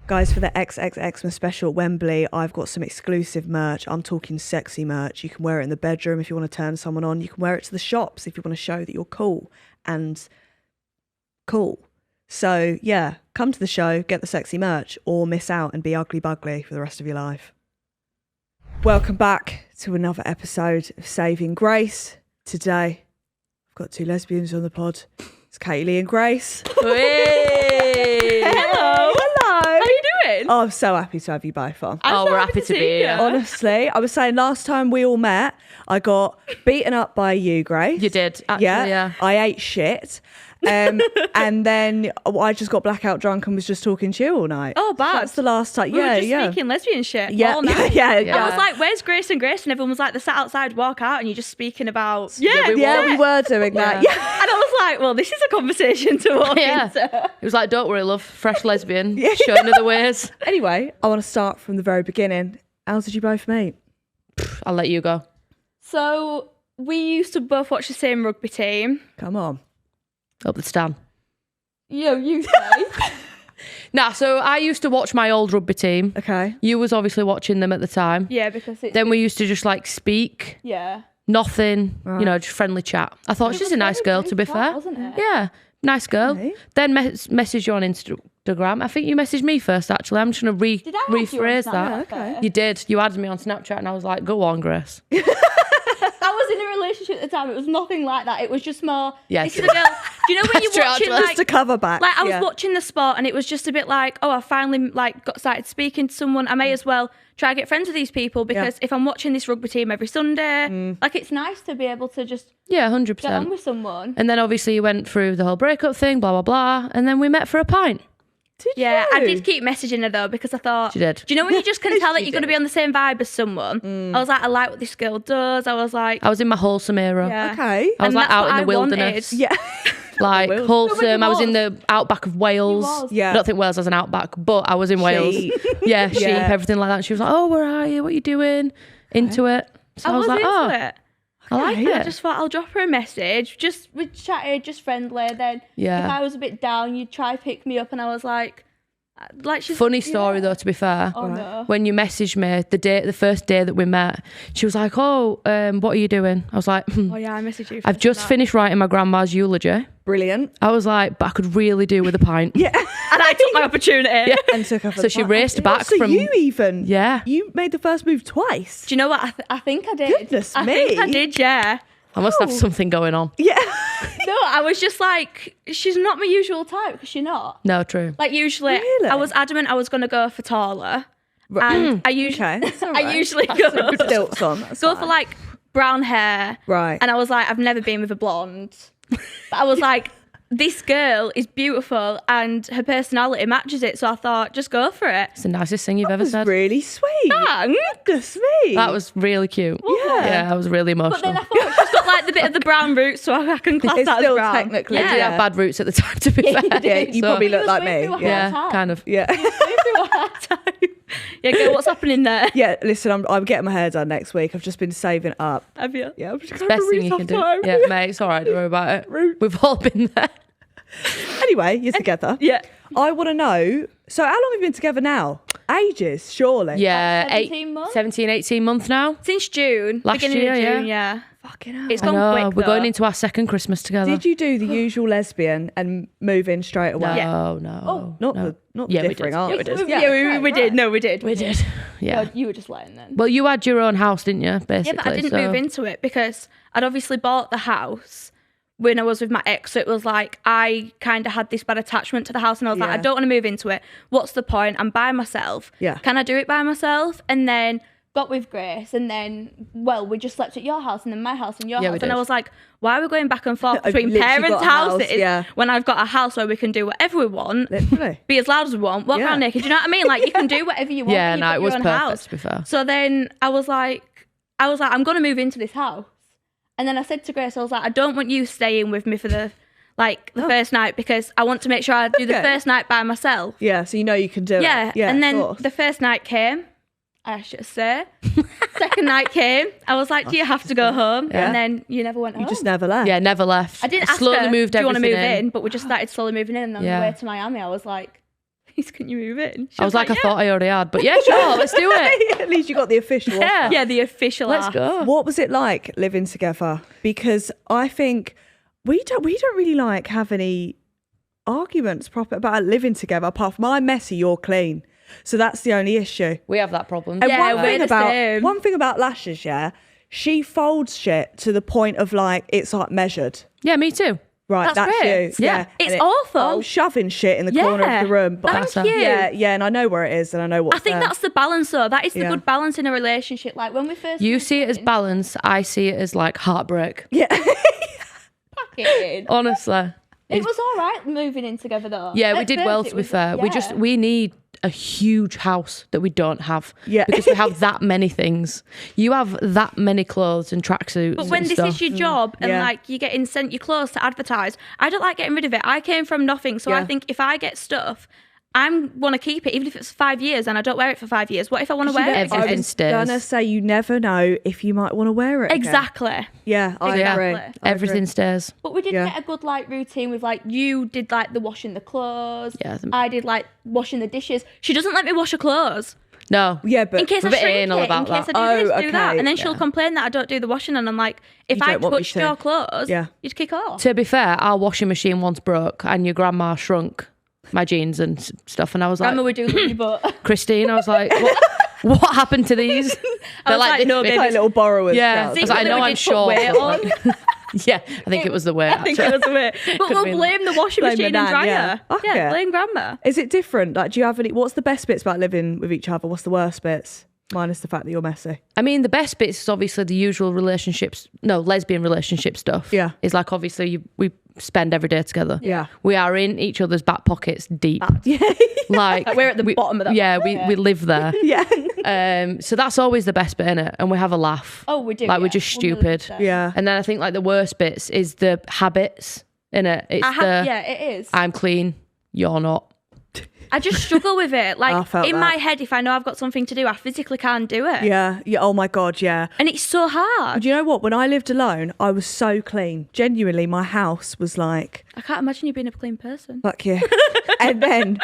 Guys, for the XXX-Mas Special at Wembley, I've got some exclusive merch. I'm talking sexy merch. You can wear it in the bedroom if you want to turn someone on. You can wear it to the shops if you want to show that you're cool and cool. So, yeah, come to the show, get the sexy merch, or miss out and be ugly bugly for the rest of your life. Welcome back to another episode of Saving Grace. Today, I've got two lesbians on the pod. It's Katylee and Grace. Hey. Hello. How are you doing? Oh, I'm so happy to have you both on. We're happy to be here. Honestly, I was saying last time we all met, I got beaten up by you, Grace. You did, actually, yeah. I ate shit. And then I just got blackout drunk and was just talking to you all night. Oh, bad. That's the last time. We were just speaking lesbian shit all night. Yeah. I was like, where's Grace and Grace? And everyone was like, they're sat outside, walk out, and you're just speaking about... we were doing that. Yeah. And I was like, well, this is a conversation to walk into. It was like, don't worry, love, fresh lesbian, showing her the ways. Anyway, I want to start from the very beginning. How did you both meet? I'll let you go. So we used to both watch the same rugby team. Come on. Up the stand. You say. Nah, so I used to watch my old rugby team. Okay. You was obviously watching them at the time. Yeah, because it's... Then we used to just like speak. Yeah. Nothing, Right. you know, just friendly chat. I thought she's a nice girl, to be fair. Wasn't it? Yeah, nice girl. Okay. Then messaged you on Instagram. I think you messaged me first, actually. I'm just going to Did I add you on rephrase that. Snapchat? Okay. You did. You added me on Snapchat and I was like, go on, Grace. I was in a relationship at the time. It was nothing like that. It was just more... Yeah, This is a girl... Do you know when you're Straight watching onto it. Just to cover back. Like, I was watching the sport and it was just a bit like, oh, I finally got started speaking to someone. I may as well try to get friends with these people because if I'm watching this rugby team every Sunday, like, it's nice to be able to just Yeah, 100%. get on with someone. And then obviously you went through the whole breakup thing, blah, blah, blah. And then we met for a pint. Did Yeah, you? I did keep messaging her though because I thought, She did. do you know when you just can tell that She you're going to did. be on the same vibe as someone? I was like, I like what this girl does. I was like, I was in my wholesome era. yeah. Okay. I was And like that's out what in the I wilderness. wanted. Yeah. Like Wales. wholesome. I was in was. the outback of Wales. was. Yeah. I don't think Wales has an outback, but I was in Wales. Sheep. Yeah, sheep, Yeah. everything like that. And she was like, oh, where are you? What are you doing? Into it. So I was like, into oh, it. I like Okay. it. I just thought I'll drop her a message. We chatted, just friendly. Then Yeah. if I was a bit down, you'd try pick me up, and I was like she's Funny story though, to be fair. Oh no. When you messaged me the first day that we met, she was like, oh, what are you doing? I was like, Oh yeah, I messaged you. I've just finished writing my grandma's eulogy. Brilliant. I was like, but I could really do with a pint. Yeah. and I took my opportunity. Yeah. And took off. So she raced back so from... you even. Yeah. You made the first move twice. Do you know what? I think I did. Goodness I me. think I did. Yeah. I must have something going on. Yeah. No, I was just like, she's not my usual type because she's not. No, true. Like usually, Really? I was adamant I was going to go for taller, and I usually, Okay. It's all I right. usually That's go some stilts on. That's go fine. for like brown hair, Right. And I was like, I've never been with a blonde, but I was like, this girl is beautiful and her personality matches it, so I thought, just go for it. It's the nicest thing you've ever That was said. really sweet. Thanks. Goodness me. That was really cute. Yeah. Yeah, I was really emotional. But then I thought she's got like the bit of the brown roots, so I can class It's that as still brown. technically, I did yeah. have bad roots at the time, to be fair. Yeah, you So- probably look You like was me. going through a Yeah. hard time. Kind of. Yeah. Going through a hard time. Yeah, girl, what's happening there? Yeah, listen, I'm getting my hair done next week. I've just been saving up. Have you? Yeah, I'm just Best thing you can do. Yeah, mate, it's all right. Don't worry about it. Rude. We've all been there. Anyway, you're together. Yeah. I want to know, so how long have you been together now? Ages, surely. Yeah, 17 months? 17, 18 months now. Since June. Last beginning year, of June, yeah. yeah. Fucking hell. It's I gone know, quick, we're going though. into our second Christmas together. Did you do the usual lesbian and move in straight away? No, no. Not no. the not Yeah, the we differing did. answers. Yeah, we did. No, we did. We did. Yeah. God, you were just letting then. Well, you had your own house, didn't you? Basically. Yeah, but I didn't so- move into it because I'd obviously bought the house when I was with my ex. So it was like I kind of had this bad attachment to the house and I was like, Yeah. I don't want to move into it. What's the point? I'm by myself. Yeah. Can I do it by myself? And then got with Grace and then, well, we just slept at your house and then my house and your Yeah, we house. And I did. was like, why are we going back and forth I've between literally parents' got a house, houses yeah. when I've got a house where we can do whatever we want? Literally. Be as loud as we want, walk Yeah. around naked. Do you know what I mean? Like you can do whatever you want. Yeah, when you've no, got it your was own perfect, house. to be fair. So then I was like, I'm going to move into this house. And then I said to Grace, I was like, I don't want you staying with me for the first night because I want to make sure I do the Okay. first night by myself. Yeah, so you know you can do Yeah. it. Yeah, and then of course. the first night came. I should say. Second night came. I was like, do you have to go home? Yeah. And then you never went home. You just never left. Yeah, never left. I didn't ask slowly her, moved do you want to move everything in? But we just started slowly moving in. And on Yeah. the way to Miami, I was like, please can you move in? She I was like, I yeah. thought I already had, but yeah, sure, let's do it. At least you got the official offer. Yeah, the official Let's ask. go. What was it like living together? Because I think we don't really like have any arguments proper about living together. Apart from I'm messy, you're clean, so that's the only issue. We have that problem. And Yeah, we're the same. one thing about Lashes, yeah, she folds shit to the point of like it's like measured. Yeah, me too. Right, That's that's great. you. Yeah. It's And awful. I'm shoving shit in the corner of the room. But Thank That's you. yeah, and I know where it is and I know what's I think there. that's the balance though. That is the Yeah. good balance in a relationship. Like when we first You moved see it as in- balance. I see it as like heartbreak. Yeah. Pack it in. Honestly. It was all right moving in together though. Yeah, we At did first well, it to be was- fair. yeah. We need a huge house that we don't have. Yeah. Because we have that many things. You have that many clothes and tracksuits. But when and this stuff. is your job and Yeah. like you're getting sent your clothes to advertise, I don't like getting rid of it. I came from nothing, so I Yeah. think if I get stuff, I want to keep it, even if it's 5 years and I don't wear it for 5 years. What if I want to wear it Everything again? stays. Gonna say you never know if you might want to wear it. again. Exactly. Yeah, I Exactly. agree. I Everything agree. stays. But we did Yeah. get a good like routine with like you did like the washing the clothes. Yeah. I did like washing the dishes. She doesn't let me wash her clothes. No. Yeah, but In case We're I a bit shrink anal it, about in case that. I do this, Oh, do that. okay, And then she'll yeah. complain that I don't do the washing and I'm like, if You I don't want me touched to. your clothes, Yeah. you'd kick off. To be fair, our washing machine once broke and your grandma shrunk my jeans and stuff. And I was Grandma like, would do the but Christine, I was like, what happened to these? They're was like, this no, big. baby. like little borrowers. Yeah. trousers. I was like, I know we I'm did put short. weight but on. like- yeah, I think it was the way. I think it was the way. But Could we'll be. blame the washing Blame machine the and nan, dryer. yeah. Okay. Yeah, blame grandma. Is it different? Like, do you have any? What's the best bits about living with each other? What's the worst bits? Minus the fact that you're messy. I mean, the best bits is obviously the usual lesbian relationship stuff. Yeah. It's like obviously we spend every day together. Yeah. We are in each other's back pockets deep. Yeah. Like Like, we're at the bottom of that. Yeah, we live there. Yeah. So that's always the best bit in it, and we have a laugh. Oh, we do. Like, we're yeah. just stupid. 100%. Yeah. And then I think like the worst bits is the habits in it. It's Yeah, it is. I'm clean, you're not. I just struggle with it. I Like felt in that. my head, if I know I've got something to do, I physically can't do it. Yeah. Yeah. Oh my God. Yeah. And it's so hard. Do you know what? When I lived alone, I was so clean. Genuinely, my house was like, I can't imagine you being a clean person. fuck you. And then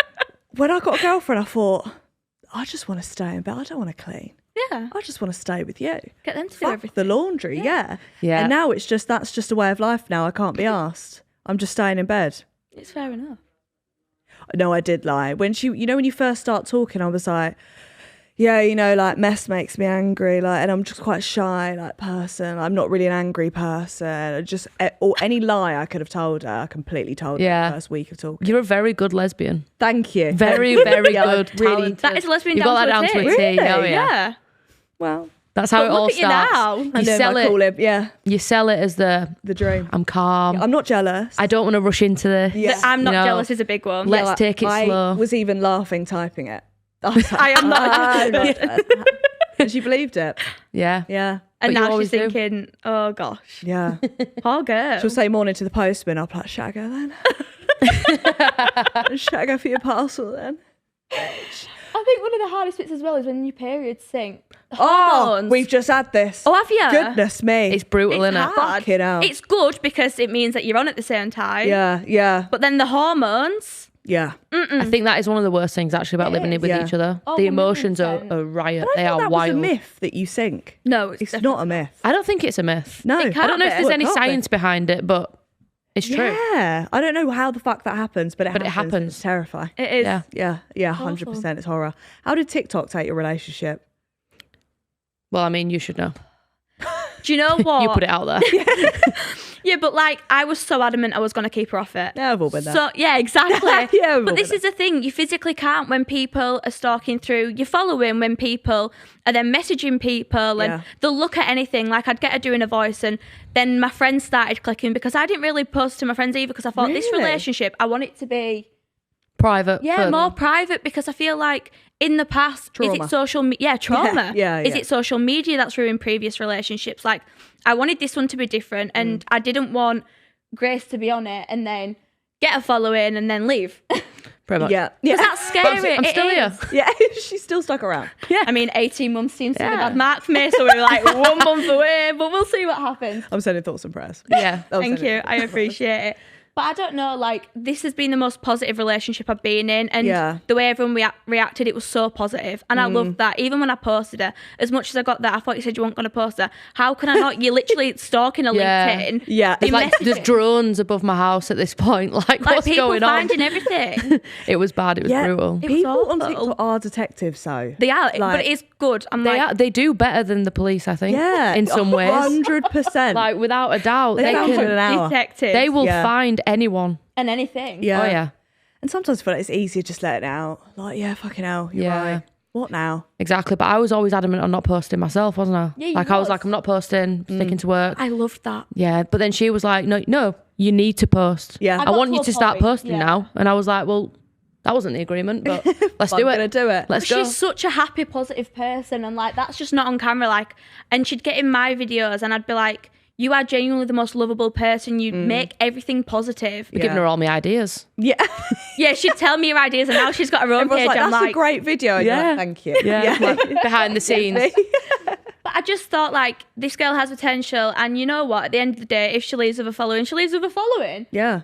when I got a girlfriend, I thought, I just want to stay in bed. I don't want to clean. Yeah. I just want to stay with you. Get them to do Fuck everything. the laundry. Yeah. Yeah. And now it's just, that's just a way of life now. I can't be asked. I'm just staying in bed. It's fair enough. No, I did lie. When when you first start talking, I was like, yeah, like mess makes me angry. Like, and I'm just quite shy, like person. I'm not really an angry person. Or any lie I could have told her, I completely told her Yeah. the first week of talking. You're a very good lesbian. Thank you. Very, very Yeah, good. really- talented. That is lesbian You down got to that a down to a T. T. Really? Oh, yeah. Yeah. Well, That's how But it all look at you starts. now. I You know sell my it. cool lib. Yeah, You sell it as the dream. I'm calm. I'm not jealous. I don't want to rush into this. Yeah. I'm not You know, jealous is a big one. Let's take it I slow. was even laughing typing it. I was like, I am not. I'm not jealous. And she believed it. Yeah. Yeah. And But you now she's always do. thinking, oh gosh, Yeah. poor girl. She'll say morning to the postman. I'll be like, should I go then? Should I go for your parcel then? I think one of the hardest bits as well is when your periods sink. Oh, Hormones. we've just had this. Oh, have you? Goodness me. It's brutal, It's innit? hard. Fucking hell. It's good because it means that you're on at the same time. Yeah, yeah, But then the hormones. yeah. I think that is one of the worst things actually about living is. with Yeah. each other. Oh, The emotions are 100%. a riot. I They thought are that wild. was a myth that you sink. No, It's not a myth. I don't think it's a myth. No. It I don't know if can't there's be. any Well, it can't be. science behind it, but it's true. Yeah. I don't know how the fuck that happens, but it But it happens. happens. It's terrifying. It is. Yeah. Yeah, yeah, 100%. It's horror. How did TikTok take your relationship? Well, I mean, you should know. Do you know what? You put it out there. Yeah, but like I was so adamant I was going to keep her off it. Yeah, we've all been there. So yeah, exactly. Yeah, we've all but this been is the thing: you physically can't when people are stalking through. You're following when people are then messaging people, and Yeah. they'll look at anything. Like I'd get her doing a voice, and then my friends started clicking because I didn't really post to my friends either because I thought this Really? relationship I want it to be Private. for- more private because I feel like in the past is Trauma. it social trauma Yeah, is yeah. it social media that's ruined previous relationships. Like I wanted this one to be different and I didn't want Grace to be on it and then get a following and then leave. Pretty much. Yeah. Yeah. Because that's scary. I'm It still here. is. Yeah, she's still stuck around. I mean 18 months seems to be a Yeah. bad mark for me, so we're like 1 month away, but we'll see what happens. I'm sending thoughts and prayers. Yeah. I'm Thank sending- you. I appreciate it. But I don't know, like, this has been the most positive relationship I've been in. And Yeah. the way everyone reacted, it was so positive. And I loved that. Even when I posted her, as much as I got that, I thought you said you weren't going to post her. How can I not? You're literally stalking a LinkedIn. Yeah. There's drones above my house at this point. Like what's people going on? finding everything. It was bad. It was brutal. It was People on awful. TikTok are detectives, though. They are, Like- but it is good. They do better than the police, I think. Yeah. in some ways. 100%. Like without a doubt, They found it in an hour. detectives. they will Yeah. find anyone. and anything. Yeah. Oh yeah, And sometimes I feel like it's easier just letting it out. Like, yeah, fucking hell, you're Yeah. right. What now? exactly. But I was always adamant on not posting myself, wasn't I? Yeah, you like I was was. like, I'm not posting, sticking to work. I loved that. Yeah, but then she was like, no, you need to post. Yeah. I I got want to you a to start point, posting yeah. now. And I was like, well, that wasn't the agreement, but let's I'm do gonna it. do it. Let's go. She's such a happy, positive person, and like that's just not on camera. Like, and she'd get in my videos, and I'd be like, "You are genuinely the most lovable person. You make everything positive." You're giving her all my ideas. Yeah. Yeah, she'd tell me her ideas, and now she's got her own Everyone's page. like, I'm that's a like, great video. And you're Yeah. like, thank you. Yeah, like, behind the scenes. but I just thought like this girl has potential, and you know what? At the end of the day, if she leaves with a following, she leaves with a following. Yeah.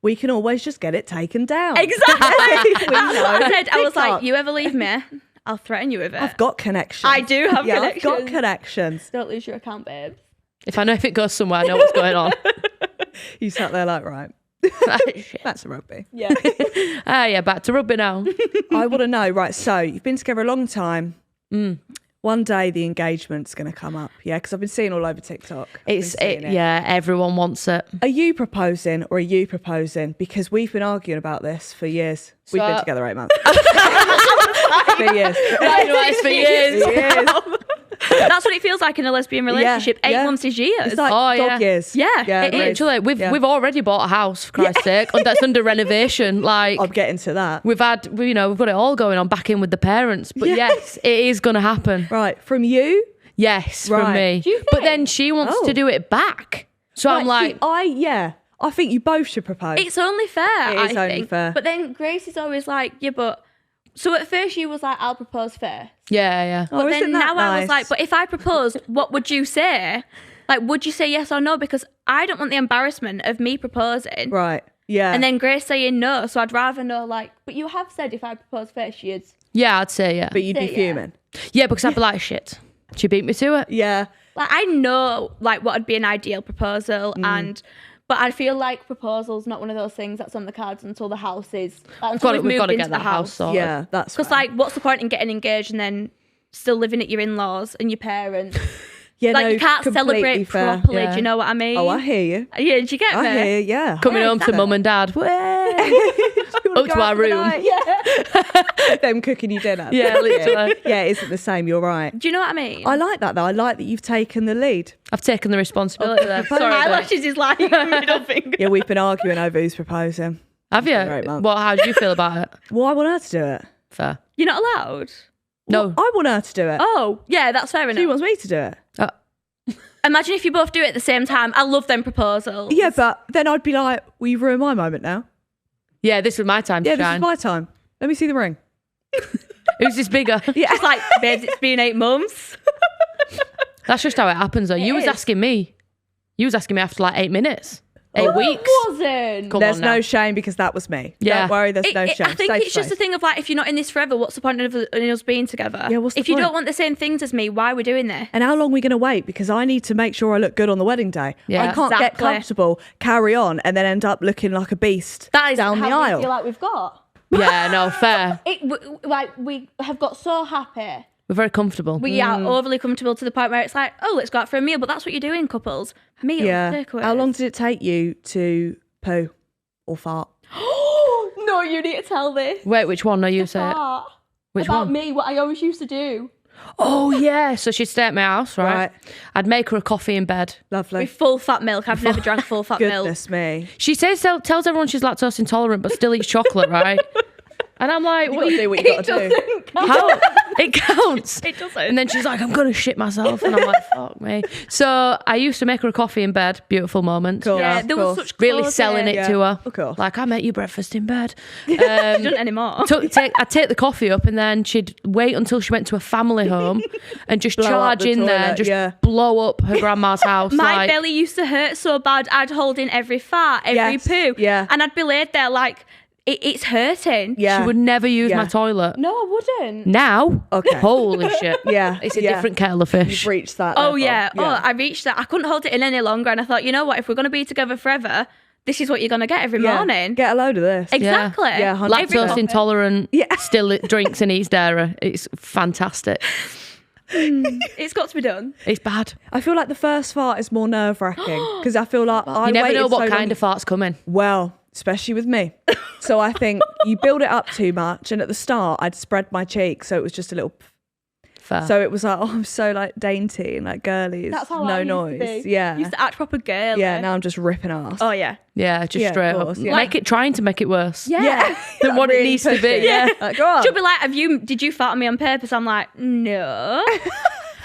We can always just get it taken down. Exactly. That's We what I know. said. I was TikTok. like, you ever leave me, I'll threaten you with it. I've got connections. I do have yeah, connections. I've got connections. Don't lose your account, babes. If it goes somewhere, I know what's going on. You sat there like, right, Shit. that's a rugby. Yeah. Yeah, back to rugby now. I want to know, right, so you've been together a long time. One day the engagement's going to come up, yeah? Because I've been seeing all over TikTok. I've been seeing it. Yeah, everyone wants it. Are you proposing or are you proposing? Because we've been arguing about this for years. We've been So- together 8 months. For years. Advice for years. For years. That's what it feels like in a lesbian relationship. 8 yeah. months is years. It's like Oh, dog yeah. years. Yeah, it is. Literally, we've Yeah. already bought a house, for Christ's sake, and that's under renovation. Like I'm getting to that. we've got it all going on back in with the parents. But Yeah. yes, it is going to happen. Right, from you? Yes, from Right. me. Do you But think? then she wants Oh. to do it back. So I'm like, I think you both should propose. It's only fair. It is I only think. fair. But then Grace is always like, yeah, but. So at first you was like, I'll propose first. yeah. Oh, But isn't then that now I nice? was like, but if I proposed, what would you say? Like, would you say yes or no? Because I don't want the embarrassment of me proposing. Right, yeah. And then Grace saying no. So I'd rather know, like, but you have said if I propose first, you'd. Yeah, I'd say yeah. But you'd be Yeah. fuming. Yeah, because I'd be like, shit, she beat me to it. Yeah. Like, I know, like, what would be an ideal proposal. But I feel like proposal's not one of those things that's on the cards until the house is. Like, until We've we've got moved to into get the that house sorted. Yeah, that's Because, fair. like, what's the point in getting engaged and then still living at your in-laws and your parents? yeah, Like, no, you can't completely celebrate fair. properly. Yeah. Do you know what I mean? Oh, I hear you. Yeah, did you get me? I hear you, yeah. Coming home to exactly. mum and dad. Up to our room. Them cooking you dinner. Yeah, literally. Yeah, it isn't the same. You're right. Do you know what I mean? I like that though. I like that you've taken the lead. I've taken the responsibility there. Sorry, babe. Eyelashes is like middle finger. Yeah, we've been arguing over who's proposing. Have you? Right, Mum. Well, how do you feel about it? Well, I want her to do it. Fair. You're not allowed? No. I want her to do it. Oh, yeah, that's fair She enough. wants me to do it. Imagine if you both do it at the same time. I love them proposals. Yeah, but then I'd be like, will you ruin my moment now? Yeah, this was my time to Yeah, this shine. is my time. Let me see the ring. Who's this bigger? Yeah. It's like, babes, it's been 8 months. That's just how it happens, though. You was is. asking me. You was asking me after like 8 minutes. 8 weeks. Wasn't. Come There's on now. no shame because that was me. Yeah. Don't worry, there's no shame. I think Safe it's just a space. thing of like, if you're not in this forever, what's the point of us being together? Yeah, what's the if you point? don't want the same things as me, why are we doing this? And how long are we going to wait? Because I need to make sure I look good on the wedding day. Yeah. I can't get Exactly. comfortable, carry on, and then end up looking like a beast That is down how the aisle. we feel like we've got. Yeah, no, fair. Like, we have got so happy. We're very comfortable. We are overly comfortable to the point where it's like, oh, let's go out for a meal. But that's what you do in couples. Meal, Yeah. takeaways. How long did it take you to poo or fart? No, you need to tell this. Wait, which one? No, you say it. Part Which about one? me, what I always used to do. Oh, yeah. So she'd stay at my house, right? Right. I'd make her a coffee in bed. Lovely. With full fat milk. I've never drank full fat milk. Goodness me. She tells everyone she's lactose intolerant, but still eats chocolate, right? And I'm like, You what got to you, do what you got to do. how? It counts. It doesn't. And then she's like, I'm going to shit myself. And I'm like, fuck me. So I used to make her a coffee in bed. Beautiful moment. Cool. Yeah, Of there was course. such Really close selling in. it to her. Of course. Like, I make you breakfast in bed. She doesn't anymore. I'd take the coffee up and then she'd wait until she went to a family home and just Blow up charge the in there and toilet, just blow up her grandma's house. My like, belly used to hurt so bad. I'd hold in every fart, every Yes, poo. yeah. And I'd be laid there like, it's hurting. Yeah. She would never use my Yeah. toilet. No, I wouldn't. Now, Okay. holy shit. Yeah. It's a yeah. different kettle of fish. You've reached that Oh, level. yeah. Oh, I reached that. I couldn't hold it in any longer. And I thought, you know what? If we're going to be together forever, this is what you're going to get every morning. Get a load of this. Exactly. Yeah, 100%. Every Lactose coffee. intolerant, Yeah. still drinks and eats dairy. It's fantastic. It's got to be done. It's bad. I feel like the first fart is more nerve-wracking because I feel like I You never waited know what so kind long. of fart's coming. Well, especially with me. So I think you build it up too much, and at the start I'd spread my cheek, so it was just a little. Fair. So it was like, oh, I'm so like dainty and like girly. That's how no I used noise. to be. Yeah. Used to act proper girly. Yeah. Now I'm just ripping ass. Oh, yeah. Yeah, just Yeah, straight of up. course, yeah. Make it, trying to make it worse. Yeah. Than what it needs to be. Yeah. Like, go on. She'll be like, did you fart on me on purpose? I'm like, no.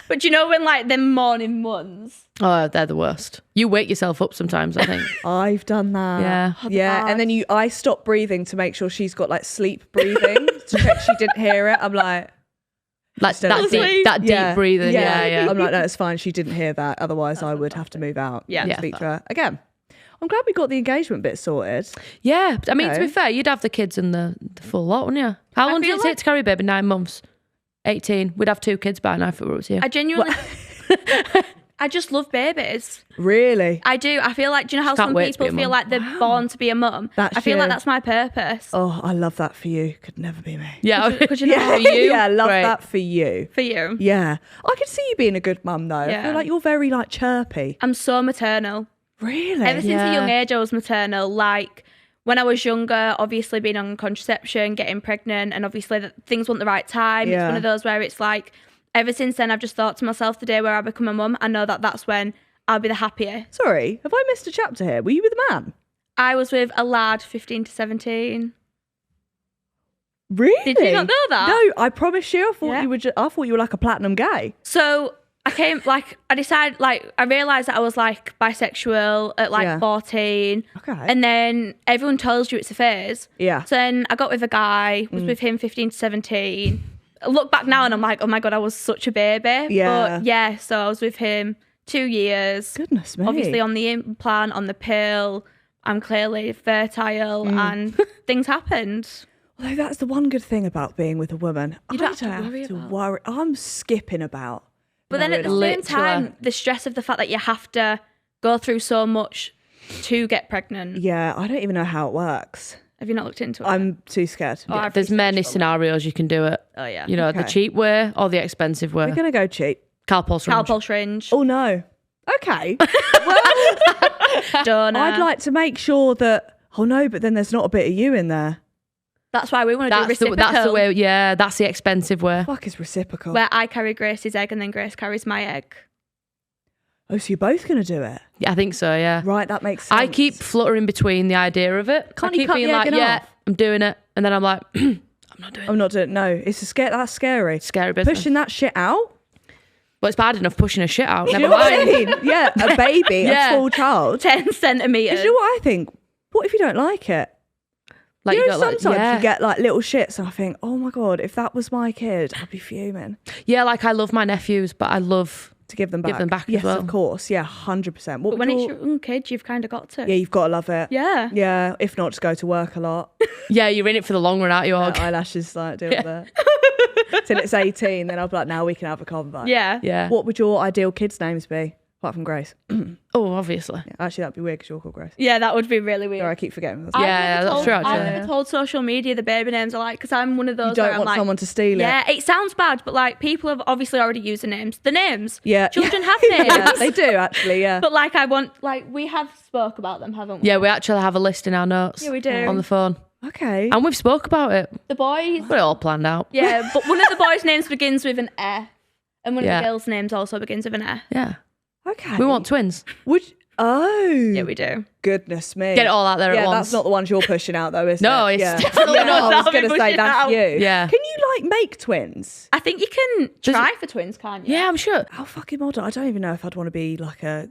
But you know when like them morning ones? Oh, they're the worst. You wake yourself up sometimes, I think. I've done that. Yeah. Yeah. And then I stop breathing to make sure she's got like sleep breathing to check she didn't hear it. I'm like, Like Still that asleep. deep breathing. Yeah. I'm like, no, it's fine. She didn't hear that. Otherwise, I would have to move out. Yeah. and Yeah. speak to her again. I'm glad we got the engagement bit sorted. Yeah. I mean, to Okay. be fair, you'd have the kids and the full lot, wouldn't you? How long did feel it take like- to carry a baby? 9 months. 18. We'd have 2 kids by now if it were up to you. I genuinely, I just love babies. Really? I do. I feel like, do you know how Can't some wait to be people a feel mum. like they're born to be a mum? That's I feel like you. that's my purpose Oh, I love that for you. Could never be me. yeah. Because you know For you? Yeah, love Great. that for you. for you. Yeah. I could see you being a good mum though. I Yeah. feel like you're very like chirpy. I'm so maternal. Really? Ever since Yeah. a young age, I was maternal. Like when I was younger, obviously being on contraception, getting pregnant, and obviously things weren't the right time. Yeah. It's one of those where it's like, ever since then, I've just thought to myself, the day where I become a mum, I know that that's when I'll be the happiest. Sorry, have I missed a chapter here? Were you with a man? I was with a lad, 15 to 17. Really? Did you not know that? No, I promise you. I thought Yeah. you were. I thought you were like a platinum gay. So I came, like, I decided, like, I realised that I was, like, bisexual at, like, Yeah. 14. Okay. And then everyone tells you it's a phase. Yeah. So then I got with a guy, was with him 15 to 17. I look back now and I'm like, oh my God, I was such a baby. Yeah. But yeah, so I was with him 2 years. Goodness me. Obviously on the implant, on the pill. I'm clearly fertile and things happened. Although that's the one good thing about being with a woman. You don't have to worry about. worry. I'm skipping about. But then at the Literally. same time, the stress of the fact that you have to go through so much to get pregnant. Yeah, I don't even know how it works. Have you not looked into it? I'm too scared. Oh, I've There's many researched scenarios you can do it. Oh, yeah. You know, the Okay. cheap way or the expensive way. We're gonna go cheap. Calpol syringe. Calpol syringe. Oh no. Okay. Donor. I'd like to make sure that. Oh no, but then there's not a bit of you in there. That's why we want to do That's the, reciprocal. that's the way. Yeah, that's the expensive way. Fuck is reciprocal. Where I carry Grace's egg and then Grace carries my egg. Oh, so you're both gonna do it, Yeah, I think so. Yeah. right? That makes sense. I keep fluttering between the idea of it. Can't I you keep cut being the egg like, in yeah, half? I'm doing it, and then I'm like, I'm not doing it. I'm not doing. No, it's a scare. That's scary. Scary business. Pushing that shit out. Well, it's bad enough pushing a shit out. Do you Never know what I mind. mean? Yeah, a baby, Yeah. a full child. 10 centimetres. Do you know what I think? What if you don't like it? Like, you know, don't like- sometimes yeah. you get like little shits, and I think, oh my god, if that was my kid, I'd be fuming Yeah, like I love my nephews, but I love. to give them back. Give them back as yes, well. of course. Yeah, 100%. What But when it's your own kid, you've kind of got to. yeah, you've got to love it. Yeah. Yeah, if not, just go to work a lot. Yeah, you're in it for the long run, aren't you? Og? Eyelashes, like, deal with it. Till it's 18, then I'll be like, now we can have a convo. Yeah. Yeah. What would your ideal kids' names be? Apart from Grace. Oh, obviously. Yeah, actually, that'd be weird because you're called Grace. Yeah, that would be really weird. Sorry, I keep forgetting. That's Yeah, I've never that's told- true, actually. I've never told social media the baby names I like because I'm one of those You where don't I'm want like, someone to steal it. yeah, it sounds bad, but like people have obviously already used the names. The names. Yeah. Children have names. Yeah, they do, actually, yeah. But like I want, like we have spoke about them, haven't we? Yeah, we actually have a list in our notes. Yeah, we do. On the phone. Okay. And we've spoke about it. The boys. Got it all planned out. Yeah, but one of the boys' names begins with an F, and one of Yeah. the girls' names also begins with an F. Yeah. Okay. We want twins. Would Oh. Yeah, we do. Goodness me. Get it all out there at once. That's not the ones you're pushing out though, is No, it? it's definitely not. I was I'll be going to say pushing that's out. you. Yeah. Can you like make twins? I think you can try for twins, can't you? Yeah, I'm sure. How fucking modern. I don't even know if I'd want to be like a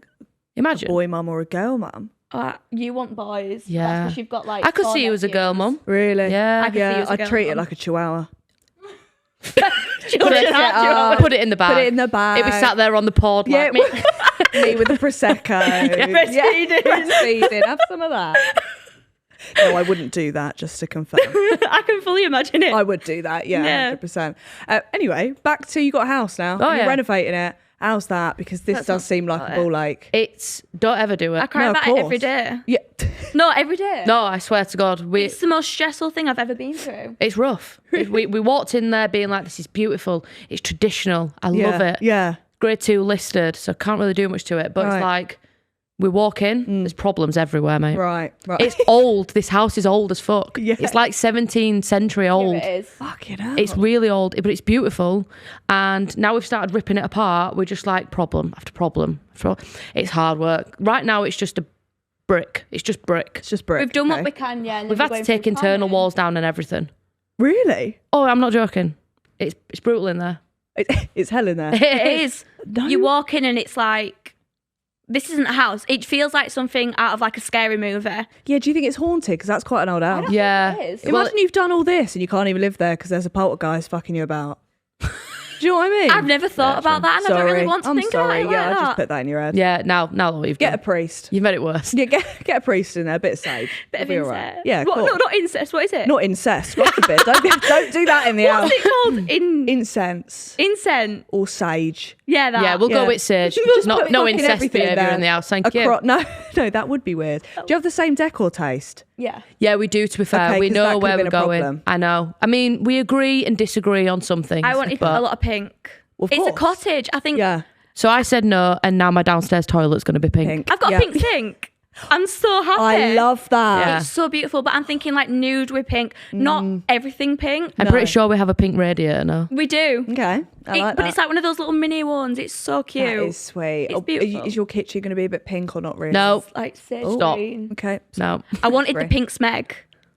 Imagine. boy mum or a girl mum. You want boys. Yeah. That's because you've got like. I could 4 see you as a girl nephews. mum. Really? Yeah. I could see you as a I'd girl treat it mum. like a chihuahua. Children it aren't up. Put it in the bag. Put it in the bag. It'd be sat there on the pod Yeah, like me. me with the prosecco. breastfeeding. Breastfeeding. Have some of that. No, I wouldn't do that. Just to confirm, I can fully imagine it. I would do that. Yeah, Yeah. 100%. Anyway, back to you got a house now. Oh, You're yeah. renovating it. How's that? Because this That's does not seem like a ball like. It's don't ever do I it. cry No, of about it every course. day. Yeah. Not every day. No, I swear to God, It's the most stressful thing I've ever been through. it's rough. We walked in there being like, this is beautiful. It's traditional. I love it. Yeah. Grade 2 listed, so can't really do much to it. But Right. it's like we walk in, there's problems everywhere, mate. Right. It's old. This house is old as fuck. Yeah. It's like 17th century old. Here it is. Fucking hell. It's really old, but it's beautiful. And now we've started ripping it apart. We're just like problem after problem. It's hard work. Right now, it's just a brick. It's just brick. It's just brick. We've done okay. what we can, yeah. And We've then had we're to going take through internal planning. walls down and everything. Really? Oh, I'm not joking. It's brutal in there. It's hell in there. It is. No. You walk in and it's like, this isn't a house. It feels like something out of like a scary movie. Yeah, do you think it's haunted? Because that's quite an old house. Yeah. It is. Imagine you've done all this and you can't even live there because there's a poltergeist fucking you about. Do you know what I mean? I've never thought about that and I don't really want to I'm think sorry. about it Yeah, like I just that. put that in your head. Yeah, now that we've Get a done. priest. You've made it worse. Yeah, get a priest in there, a bit of sage. Bit of It'll be incest. all right. Yeah, What, cool. no, not incest. What is it? Not incest. God forbid. Don't do that in the house. What's it called? Incense Incense. or sage. Yeah, that. Yeah, we'll Yeah. go with sage. Just no put no fucking incest everything behaviour there. in the house. Thank you. No, that would be weird. Do you have the same decor taste? Yeah. Yeah, we do, to be fair. Okay, we 'cause that know could where have we're been a going. problem. I know. I mean, we agree and disagree on some things. I wanted but- a lot of pink. Of It's a course. cottage. I think Yeah, So I said no, and now my downstairs toilet's going to be pink. pink. I've got Yeah. a pink sink. I'm so happy. I love that. Yeah. It's so beautiful, but I'm thinking like nude with pink, not everything pink. I'm No. pretty sure we have a pink radiator now. We do. Okay, I like But that. it's like one of those little mini ones. It's so cute. That is sweet. It's beautiful. Is your kitchen going to be a bit pink or not really? No, Like sage Stop. green. Okay. no. I wanted the Green. pink smeg.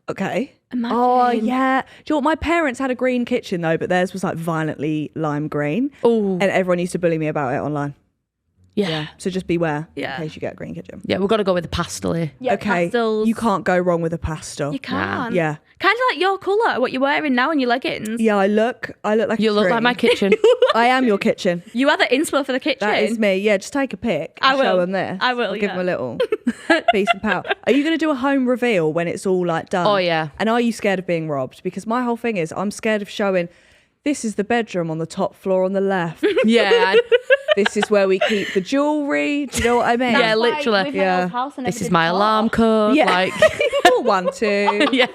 Okay. Imagine. Oh yeah. Do you know what? My parents had a green kitchen though, but theirs was like violently lime green, Oh, and everyone used to bully me about it online. yeah. So just beware Yeah. in case you get a green kitchen. Yeah, we've got to go with the pastel here. Yeah, Okay. pastels. You can't go wrong with a pastel. You can't. Yeah. Kind of like your colour, what you're wearing now in your leggings. Yeah, I look like You a look tree. like my kitchen. I am your kitchen. You are the inspo for the kitchen. That is me. Yeah, just take a pic. I and Show will. them this. I will, I'll give yeah. them a little piece of power. Are you going to do a home reveal when it's all like done? Oh, yeah. And are you scared of being robbed? Because my whole thing is I'm scared of showing. This is the bedroom on the top floor on the left. Yeah. This is where we keep the jewelry. Do you know what I mean? Yeah, That's why literally. with my Yeah. old house and This is everything my off. alarm code. Yeah. Like, 1, 2. yeah.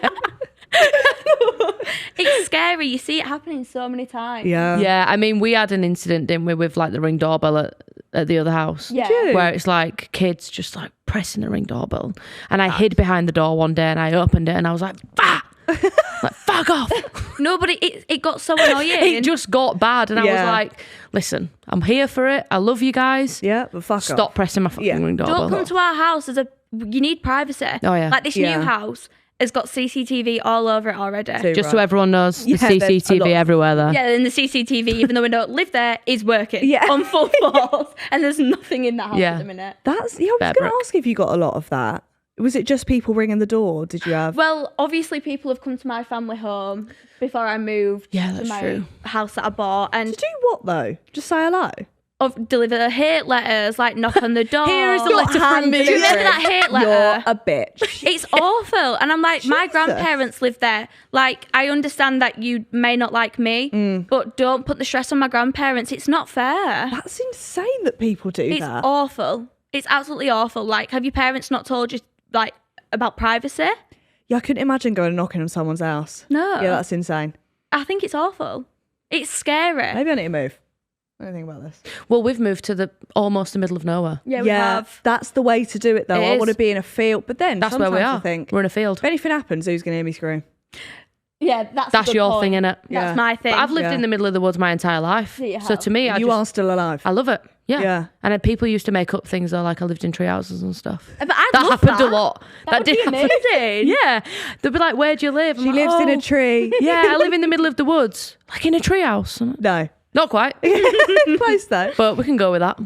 It's scary. You see it happening so many times. Yeah. Yeah, I mean, we had an incident, didn't we, with like the Ring doorbell at the other house. Yeah. you? Where it's like kids just like pressing the Ring doorbell. And I hid behind the door one day and I opened it and I was like, bah! Like, fuck off. Nobody, it got so annoying. It just got bad. And I was Yeah. like, listen, I'm here for it. I love you guys. Yeah, but fuck Stop off. pressing my fucking Yeah. Ring doorbell. Don't come to our house. You need privacy. Oh, yeah. Like this Yeah. new house has got CCTV all over it already. Too Just so right. everyone knows, Yeah, the there's a lot CCTV of- everywhere there. Yeah, and the CCTV, even though we don't live there, is working Yeah. on full force. And there's nothing in the house Yeah. at the minute. That's. Yeah, I was Fair going to brick. ask if you got a lot of that. Was it just people ringing the door? Did you have? Well, obviously, people have come to my family home before I moved Yeah, to that's my true. house that I bought, and To do what though? Just say hello. deliver hate letters, like knock on the door. Here is a Your letter from hand me. Do you remember that hate You're letter? a bitch. It's awful. And I'm like, my Jesus. grandparents live there. Like, I understand that you may not like me, but don't put the stress on my grandparents. It's not fair. That's insane that people do It's that. awful. It's absolutely awful. Like, have your parents not told you, like, about privacy? Yeah, I couldn't imagine going and knocking on someone's house. No. Yeah, that's insane. I think it's awful. It's scary. Maybe I need to move. What do you think about this? Well, we've moved to almost the middle of nowhere. Yeah, we have. That's the way to do it though. It I is. want to be in a field, but then That's where sometimes we are. I think We're in a field. if anything happens, who's going to hear me scream? Yeah, that's a That's good your point. thing, innit? That's Yeah. my thing. But I've lived Yeah. in the middle of the woods my entire life. Yeah, you So have. to me, You are still alive. I love it. Yeah. Yeah. And then people used to make up things though, like I lived in tree houses and stuff. But I'd That love happened that. a lot. That did would be happen. amazing. Yeah. They'd be like, where do you live? I'm She like, lives in "Oh, a tree. Yeah, I live in the middle of the woods. Like in a tree house. No. Not quite. Close though. But we can go with that.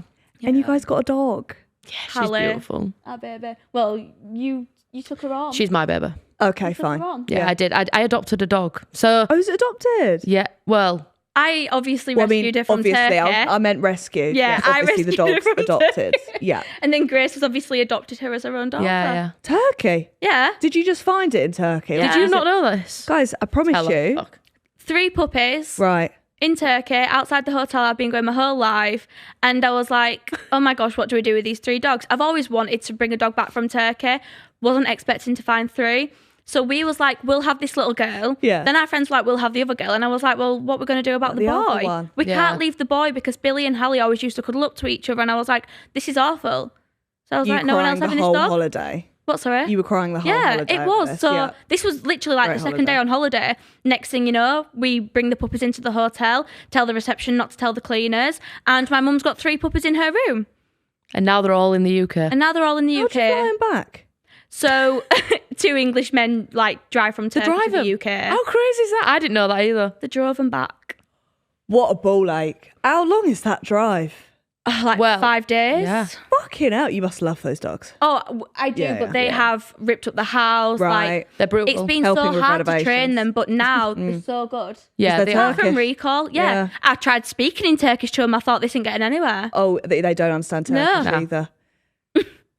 And you guys got a dog. Yeah, she's Hallie. beautiful. Our baby. Well, you took her on. She's my baby. Okay, Took her fine. on. Yeah, I did. I adopted a dog. So, Oh, was it adopted? yeah, well, I obviously Well, I mean, rescued her from obviously, Turkey. I meant rescued. Yeah, Yes, I obviously the rescued her dog's from adopted. Turkey. Yeah. And then Grace has obviously adopted her as her own daughter. yeah. Turkey. Yeah. Did you just find it in Turkey? Yeah. Did you not know this? Guys, I promise Tell her. you. Fuck. 3 puppies Right. in Turkey outside the hotel I've been going my whole life. And I was like, oh my gosh, what do we do with these 3 dogs? I've always wanted to bring a dog back from Turkey. Wasn't expecting to find 3. So we was like, we'll have this little girl. Yeah. Then our friends were like, we'll have the other girl. And I was like, well, what we're going to do about the The other boy? one. We Yeah. can't leave the boy because Billy and Hallie always used to cuddle up to each other. And I was like, this is awful. So I was You like, no one else crying having the this whole dog? holiday. What, sorry? You were crying the whole Yeah, holiday. it over was. this. So Yeah. this was literally like Great the second day on holiday. Next thing you know, we bring the puppies into the hotel, tell the reception not to tell the cleaners, and my mum's got 3 puppies in her room. And now they're all in the UK. And now they're all in the How'd you fly UK. him back? So 2 English men like drive from Turkey to the UK. How crazy is that? I didn't know that either. They drove them back. What a ball ache. How long is that drive? Like Well, 5 days. yeah. Fucking hell, you must love those dogs. Oh, I do, Yeah, but they yeah. have ripped up the house. Right. Like, They're brutal. it's been Helping so with hard to train renovations. them, but now they're so good. Yeah, Is they there are. Apart from Turkish? recall, yeah. Yeah. I tried speaking in Turkish to them. I thought this isn't getting anywhere. Oh, they don't understand Turkish No. either.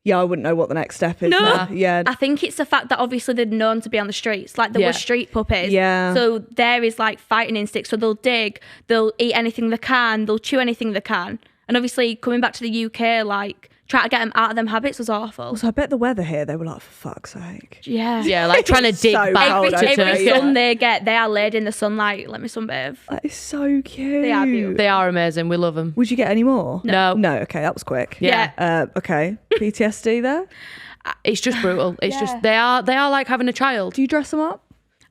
Yeah, I wouldn't know what the next step is. No. now. Yeah. I think it's the fact that obviously they're known to be on the streets. Like, they Yeah. were street puppies. Yeah. So there is like fighting instinct. So they'll dig, they'll eat anything they can, they'll chew anything they can. And obviously coming back to the UK, like, trying to get them out of them habits was awful. So I bet the weather here, they were like, for fuck's sake. Yeah. Yeah, like trying to dig So back cold to over Every Turkey. sun they get, they are laid in the sunlight. Let me sunbathe. That is so cute. They are beautiful. They are amazing. We love them. Would you get any more? No. No, okay, that was quick. Yeah. Okay. PTSD there? It's just brutal. It's Yeah. just they are like having a child. Do you dress them up?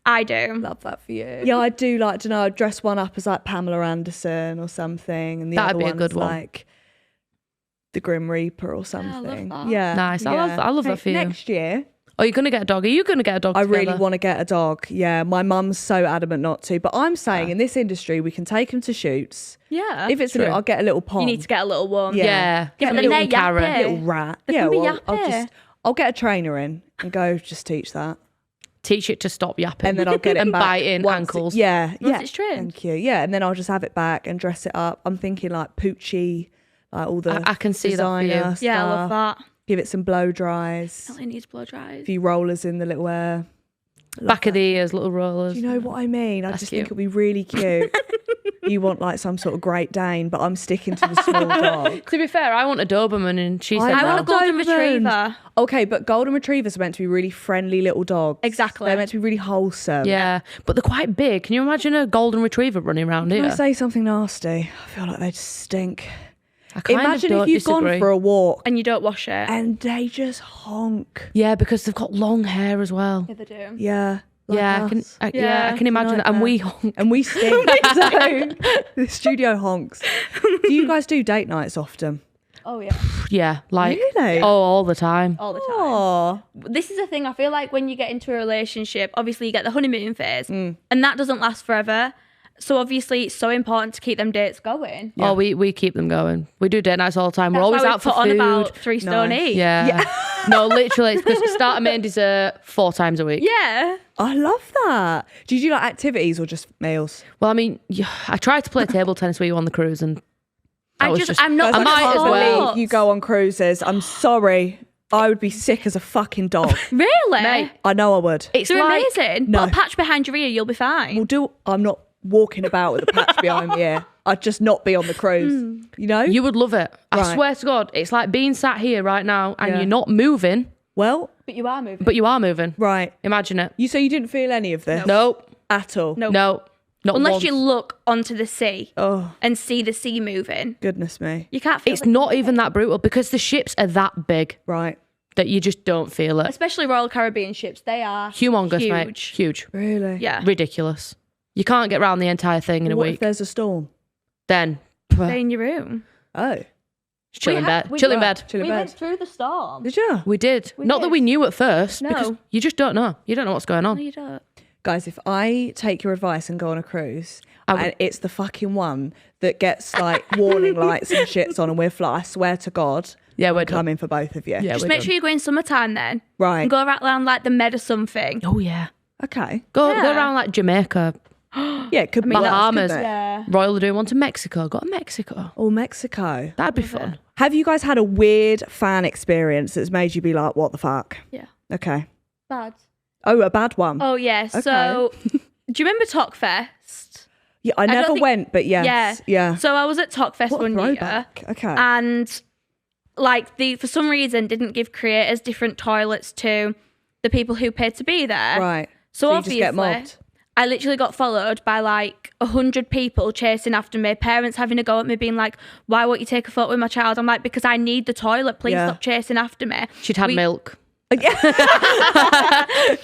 I do. Love that for you. Yeah, I do like to know. I'd dress one up as like Pamela Anderson or something, and the That'd other be a one's good one. like the Grim Reaper or something. that. Yeah, Nice. I love that for you. Next year, Oh, you're gonna get a dog? Are you gonna get a dog? I really together? want to get a dog. Yeah, my mum's so adamant not to, but I'm saying in this industry we can take them to shoots. Yeah. If it's a True. little, I'll get a little pom. you need to get a little one. Yeah. Yeah. Yeah, but Get a then little they're carrot. yappy. little rat. They yeah, can be well, yappy. I'll get a trainer in and go just teach that, Teach it to stop yapping. and then I'll get it and back biting once ankles. yeah, yeah. it's trained. Thank you. Yeah, and then I'll just have it back and dress it up. I'm thinking like Poochie, like all the I can see that for you. designer Yeah, I love stuff. that. Give it some blow dries, It needs blow dries. a few rollers in the little hair. Back of the ears, little rollers. Do you know what I mean? I That's just think cute. it'll be really cute. You want like some sort of Great Dane, but I'm sticking to the small dog. To be fair, I want a Doberman, and she said I I no. want a golden Doberman. retriever. Okay, but golden retrievers are meant to be really friendly little dogs. Exactly. They're meant to be really wholesome. Yeah, but they're quite big. Can you imagine a golden retriever running around Can here? I say something nasty? I feel like they just stink. I kind Imagine of if don't you've disagree. gone for a walk And you don't wash it. and they just honk. Yeah, because they've got long hair as well. Yeah, they do. Yeah. like yeah, I can. us. Yeah, I can imagine that. And nightmare. we honk. And we stink. So the studio honks. Do you guys do date nights often? Oh, yeah. Yeah, like Really? all the time. All the time. Oh, This is the thing. I feel like when you get into a relationship, obviously you get the honeymoon phase, and that doesn't last forever. So obviously it's so important to keep them dates going. Oh, we keep them going. We do date nights all the time. We're That's always why we out for put on food. about 3 stone Nice. each. Yeah. No, literally, it's because we start a main dessert 4 times a week. Yeah. I love that. Do you do like activities or just meals? Well, I mean, I tried to play table tennis with you on the cruise, and that was just, I'm not. I might can't as well. believe you go on cruises. I'm sorry. I would be sick as a fucking dog. Really? Mate, I know I would. it's They're like, amazing. No. Put a patch behind your ear, you'll be fine. I'm not walking about with a patch behind my ear. I'd just not be on the cruise. You know? You would love it. I Right. swear to God, it's like being sat here right now and Yeah. you're not moving, Well, But you are moving. but you are moving. right. Imagine it. So you didn't feel any of this? Nope. At all? No. No. Not Unless once. you look onto the sea Oh, and see the sea moving. goodness me. You can't feel It's it. not even that brutal because the ships are that big Right. that you just don't feel it. Especially Royal Caribbean ships. They are Humongous, huge. mate. Huge. Really? Yeah. Ridiculous. You can't get around the entire thing in a What if week. there's a storm? Then Stay in your room. Oh. Just chill in bed. Chill in bed. Chill in We bed. went through the storm. Did you? We did. Not that did. we knew at first, No. because you just don't know. You don't know what's going on. No, you don't. Guys, if I take your advice and go on a cruise, would- and it's the fucking one that gets like warning lights and shits on, and we're fly, I swear to God, Yeah, we're I'm coming for both of you. Yeah, Just we're make done. sure you go in summertime then. Right. And go around like the Med or something. Oh yeah. Okay. Go Yeah. around like Jamaica. Yeah, it could be Bahamas. That, Yeah. Royal are doing one to Mexico. Go to Mexico. or Mexico. That'd be fun. Have you guys had a weird fan experience that's made you be like, what the fuck? Yeah. Okay. Bad. Oh, a bad one. Oh yeah. So do you remember Talkfest? Yeah, I never think- went, but yes. Yeah. So I was at Talkfest What a one year. throwback. Okay. And like for some reason didn't give creators different toilets to the people who paid to be there. Right. So, you obviously just get mobbed. I literally got followed by like 100 people chasing after me, parents having to go at me being like, why won't you take a photo with my child? I'm like, because I need the toilet, please Yeah. stop chasing after me. She'd had milk.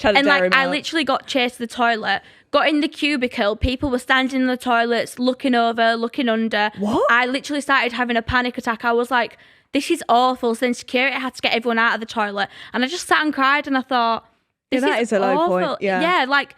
And like I literally got chased to the toilet, got in the cubicle, people were standing in the toilets, looking over, looking under. What? I literally started having a panic attack. I was like, this is awful. So then security had to get everyone out of the toilet. And I just sat and cried and I thought, Yeah, this that is a low awful. point, yeah. Yeah, like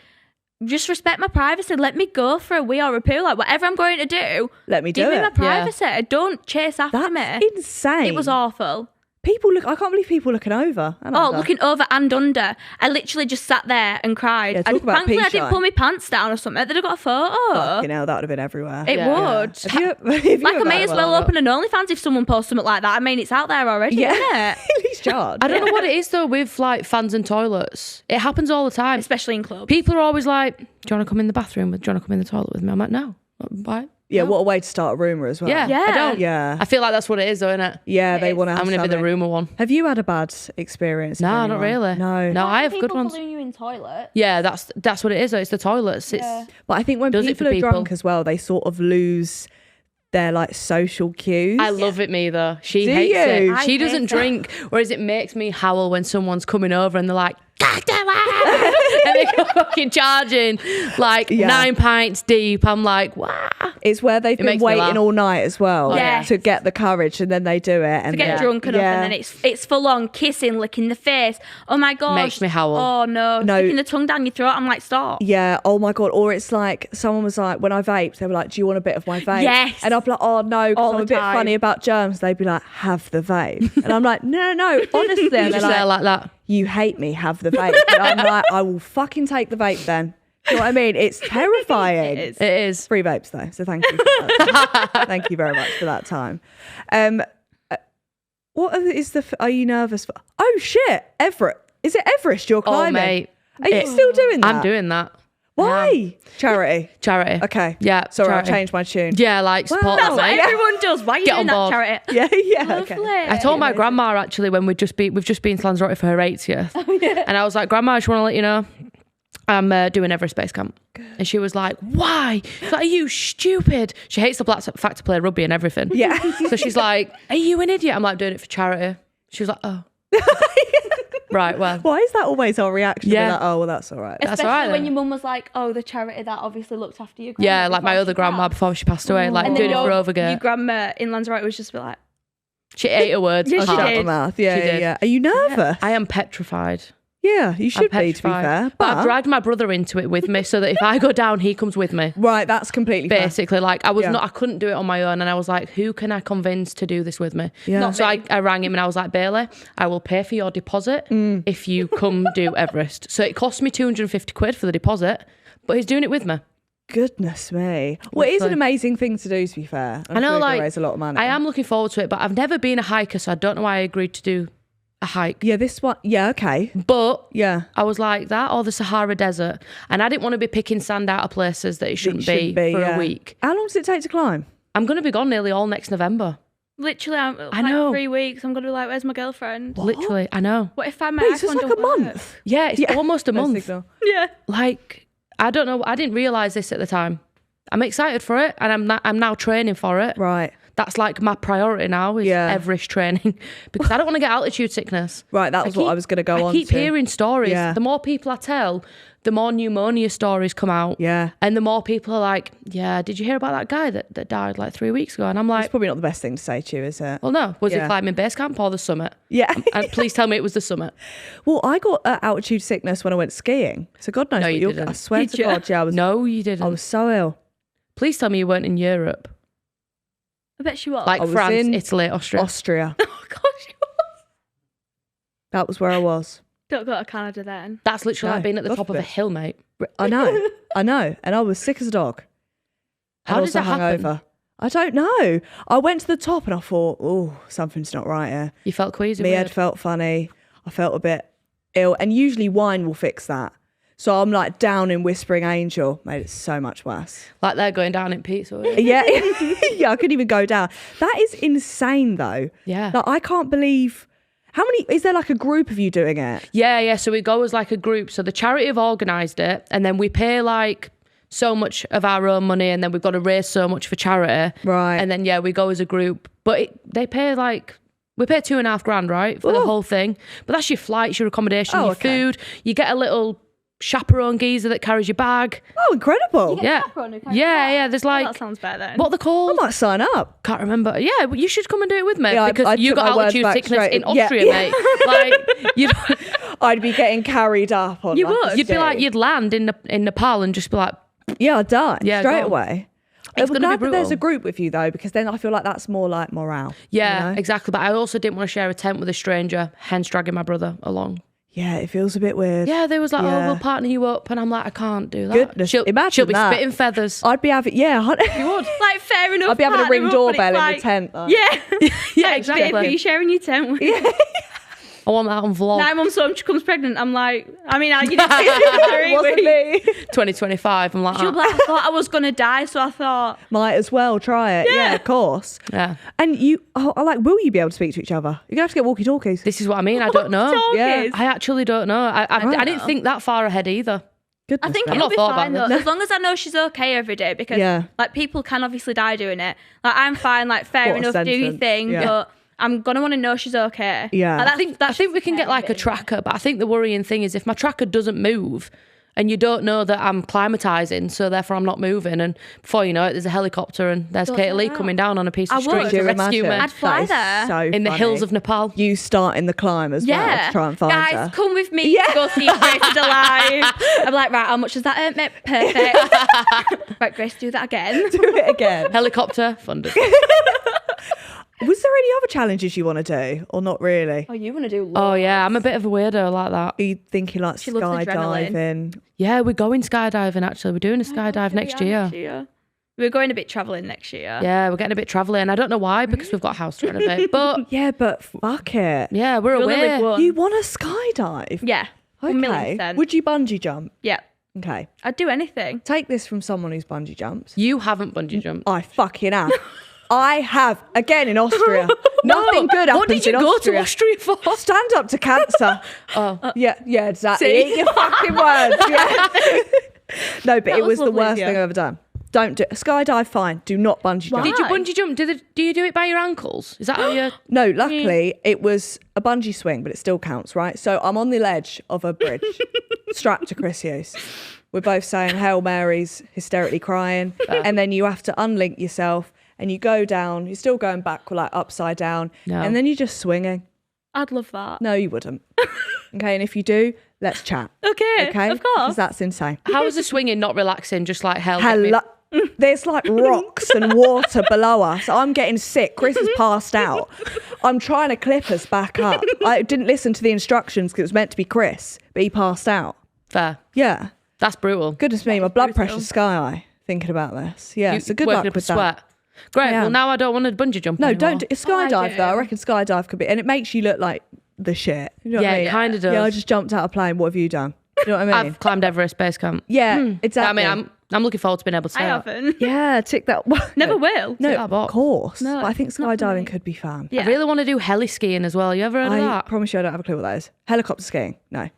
just respect my privacy. Let me go for a wee or a poo. Like whatever I'm going to do, Let me do give me my it. privacy. Don't chase after That's me. insane. It was awful. People look. I can't believe people looking over. and Oh, under. looking over and under. I literally just sat there and cried. Yeah, talk about Thankfully, I pea didn't shy. pull my pants down or something. They'd have got a photo. Fucking hell, that would have been everywhere. It Yeah. would. Have you, have you Like I ever may had as one well like open an OnlyFans if someone posts something like that. I mean, it's out there already, that? isn't Yeah. it? At least charge. I don't know what it is though with like fans and toilets. It happens all the time. Especially in clubs. People are always like, do you want to come in the bathroom? Do you want to come in the toilet with me? I'm like, no. Why? Yeah, what a way to start a rumour as well. Yeah, Yeah. I don't. Yeah. I feel like that's what it is though, innit? Yeah, they is. want to have I'm going to be the something. rumour one. Have you had a bad experience? with No, not anyone? really. No. No, I have good People ones. following you in toilet. Yeah, that's what it is though. It's the toilets. It's Yeah. But I think when Does it people for are people. drunk as well, they sort of lose their like social cues. I love it, me though. She Do hates you? it. I She hate doesn't that. drink, whereas it makes me howl when someone's coming over and they're like, and they go fucking charging like Yeah. 9 pints deep. I'm like, wow. It's where they've been makes me waiting laugh. all night as well Yes. to get the courage, and then they do it and To get then- drunk enough Yeah. and then it's full on kissing, licking the face. Oh my gosh. Makes me howl. Oh no. No. Sticking the tongue down your throat. I'm like, stop. Yeah, oh my God. Or it's like someone was like, when I vaped, they were like, do you want a bit of my vape? Yes. And I'd be like, oh no, because All I'm a the bit time. funny about germs. They'd be like, have the vape. And I'm like, no, honestly. You And just they're say it like, like that. you hate me, have the vape. And I'm like, I will fucking take the vape then. Do you know what I mean? It's terrifying. It is. It is. Free vapes though, so thank you. For that. Thank you very much for that time. What is the? Are you nervous for? Oh shit, Everett. Is it Everest you're Oh, climbing? mate. Are you still doing that? I'm doing that. Why? Charity. Charity. Okay. Yeah. Sorry, charity. I'll change my tune. Yeah, like support That's that, what mate. everyone does. Why are you Get doing on that board. charity? Yeah. Lovely. Okay. I told my grandma actually when we've just been to Lanzarote for her 80th, and I was like, Grandma, I just want to let you know I'm doing Everest Base Camp. And she was like, why? She's like, are you stupid? She hates the fact to play rugby and everything. Yeah. So she's like, are you an idiot? I'm like, doing it for charity. She was like, oh. Right, well. Why is that always our reaction? Yeah. We're like, oh, well, that's all right. That's Especially all right when then. your mum was like, oh, the charity that obviously looked after you. Yeah, like my other grandma before she passed away, like And doing then it for your Overgate. grandma in Lanzarote was just like, She ate her words. Yeah, I she Shut can't- did. my mouth. Yeah, She yeah, did. yeah. Are you nervous? I am petrified. Yeah, you should I'm be, to be petrified. fair. But I've dragged my brother into it with me so that if I go down, he comes with me. Right, that's completely fair. Basically, like I Yeah. couldn't do it on my own, and I was like, who can I convince to do this with me? Yeah. Not So I rang him and I was like, Bailey, I will pay for your deposit if you come do Everest. So it cost me 250 quid for the deposit, but he's doing it with me. Goodness me. Well, it is an Literally. amazing thing to do, to be fair. I'm I know, sure you're gonna like raise a lot of money. I am looking forward to it, but I've never been a hiker, so I don't know why I agreed to do a hike. Yeah, this one. Yeah, okay. But Yeah. I was like that or the Sahara Desert, and I didn't want to be picking sand out of places that it shouldn't be for yeah. a week. How long does it take to climb? I'm going to be gone nearly all next November. literally, I know. 3 weeks. I'm going to be like, where's my girlfriend? Literally, I know. What if my Wait, so it's iPhone like a don't work? month. Yeah, it's almost a No month. signal. Yeah. Like, I don't know. I didn't realise this at the time. I'm excited for it, and I'm now training for it. Right. That's like my priority now is Yeah. Everest training because I don't want to get altitude sickness. Right, that was what I was going to go on I keep to. hearing stories. Yeah. The more people I tell, the more pneumonia stories come out. Yeah. And the more people are like, yeah, did you hear about that guy that died like 3 weeks ago? And I'm It's like, probably not the best thing to say to you, is it? well, no. Was Yeah. it climbing base camp or the summit? Yeah. And please tell me it was the summit. Well, I got altitude sickness when I went skiing. So God knows No, what you you'll didn't. I swear Did to you? God, yeah, No, you I didn't. was so ill. Please tell me you weren't in Europe. I bet she was. Like I was France, in Italy, Austria. Austria. oh gosh, she was. That was where I was. Don't go to Canada then. That's literally No, like being at the God top of a forbid. hill, mate. I know. I know. And I was sick as a dog. How And did also that happen? hungover. I don't know. I went to the top and I thought, oh, something's not right here. You felt queasy. My head weird. felt funny. I felt a bit ill. And usually wine will fix that. So I'm like down in Whispering Angel. Made it so much worse. Like they're going down in pizza. Yeah. Yeah, I couldn't even go down. That is insane though. Yeah. Like I can't believe... How many... Is there like a group of you doing it? Yeah. So we go as like a group. So the charity have organised it, and then we pay like so much of our own money, and then we've got to raise so much for charity. Right. And then we go as a group, but they pay like. We pay $2,500, right, for the Ooh. whole thing. But that's your flights, your accommodation, Oh, your okay. food. You get a little chaperone geezer that carries your bag. Oh, incredible. Yeah. Yeah. There's like that sounds better then. what they're I called. might sign up. Can't remember. Yeah, but you should come and do it with me Yeah, because I you took got my words altitude back sickness straight. in Yeah. Austria, mate. Like you know, I'd be getting carried up on You like, a would. you'd be like stick. you'd land in Nepal and just be like, Yeah, I'd die Yeah, straight go on. away. It's I'm gonna be glad that there's brutal. a group with you though, because then I feel like that's more like morale. yeah, you know? exactly. But I also didn't want to share a tent with a stranger, hence dragging my brother along. Yeah, it feels a bit weird. Yeah, they was like, Yeah. oh, we'll partner you up, and I'm like, I can't do that. Goodness, imagine she'll be that. spitting feathers. I'd be having, yeah, you would. like fair enough. I'd be having a partner ring up, doorbell but in it's the tent. Though. Yeah. Yeah, Like, exactly. babe, are you sharing your tent with? I want that on vlog. 9 months on, she comes pregnant. I'm like, I mean, you didn't It wasn't me. 2025. I'm like, She'll be like, I thought I was gonna die, so I thought. Might as well try it. Yeah, of course. yeah. And will you be able to speak to each other? You're gonna have to get walkie-talkies. This is what I mean. I don't know. Yeah. I actually don't know. I Right. didn't think that far ahead either. Goodness I think me. I've it'll not be thought about fine though, this. as long as I know she's okay every day. Because Yeah. like people can obviously die doing it. Like I'm fine. Like fair What a enough, do your sentence. thing. Yeah. But I'm gonna want to know she's okay. Yeah. Like, I think we can get like a tracker, but I think the worrying thing is if my tracker doesn't move and you don't know that I'm climatizing, so therefore I'm not moving, and before you know it, there's a helicopter and there's Don't Katylee know. coming down on a piece I of string would. to Do you rescue me imagine? I'd fly That is there. so in the funny. hills of Nepal. You starting the climb as well Yeah, to try and find guys, her. come with me Yeah. to go see Grace is alive. I'm like, right, how much does that earn? Mate? Perfect. Right, Grace, do that again. Do it again. Helicopter funded. Was there any other challenges you want to do, or not really? Oh, you want to do? Oh yeah, I'm a bit of a weirdo like that. Are you thinking like She loves adrenaline. skydiving? Yeah, we're going skydiving actually. We're doing a skydive next year. We're going a bit travelling next year. Yeah, we're getting a bit travelling. I don't know why, because we've got a house to renovate. But Yeah, but fuck it. yeah, we're You only live away. once. You want to skydive? Yeah. Okay. 1,000,000%. Would you bungee jump? Yeah. Okay. I'd do anything. Take this from someone who's bungee jumps. You haven't bungee jumped. I fucking have. I have. Again in Austria. Nothing good happens What did you in go Austria. to Austria for? Stand up to cancer. Oh, Yeah, exactly. See? Eat your fucking words. Yeah. No, but That it was was the lovely, worst yeah. thing I've ever done. Don't do skydive. Fine. Do not bungee jump. Why? did you bungee jump? Do you do it by your ankles? Is that how you? No, luckily it was a bungee swing, but it still counts, right? So I'm on the ledge of a bridge, strapped to Chris Hughes. We're both saying Hail Marys, hysterically crying, and then you have to unlink yourself, and you go down. You're still going back, like upside down, No. and then you're just swinging. I'd love that. No, you wouldn't. Okay, and if you do, let's chat. Okay. Okay, Of course. 'Cause that's insane. How is the swinging not relaxing? Just like hell. get me- Hello. There's like rocks and water below us. I'm getting sick. Chris has passed out. I'm trying to clip us back up. I didn't listen to the instructions because it was meant to be Chris, but he passed out. Fair. Yeah. That's brutal. Goodness me, my blood pressure's sky high thinking about this. Yeah, so good working luck up a with that. sweat. Great. I Well, am. now I don't want to bungee jump. No, anymore. don't do, skydive do. though. I reckon skydive could be, and it makes you look like the shit. You know what Yeah, I it mean? kinda does. Yeah, I just jumped out of a plane. What have you done? You know what I mean? I've climbed Everest base camp. Yeah, exactly. I mean, I'm looking forward to being able to. I say that. haven't. yeah, tick that one. Never will. No, that of box. course. No, But I think it's not for me. skydiving could be fun. Yeah. I really want to do heli skiing as well. You ever heard of I that? promise you I don't have a clue what that is. Helicopter skiing? No.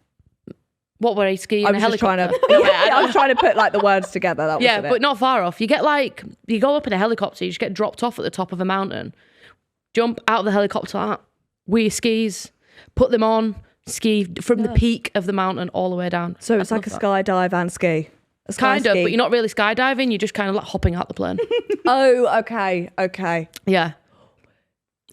What were you skiing? I a was just helicopter? trying to I was trying to put like the words together. That was Yeah, it. but not far off. You get like, you go up in a helicopter, you just get dropped off at the top of a mountain, jump out of the helicopter with your skis, put them on, ski from the peak of the mountain all the way down. So it's like a skydive and ski. Kind of, but you're not really skydiving. You're just kind of like hopping out the plane. Oh, okay. Yeah.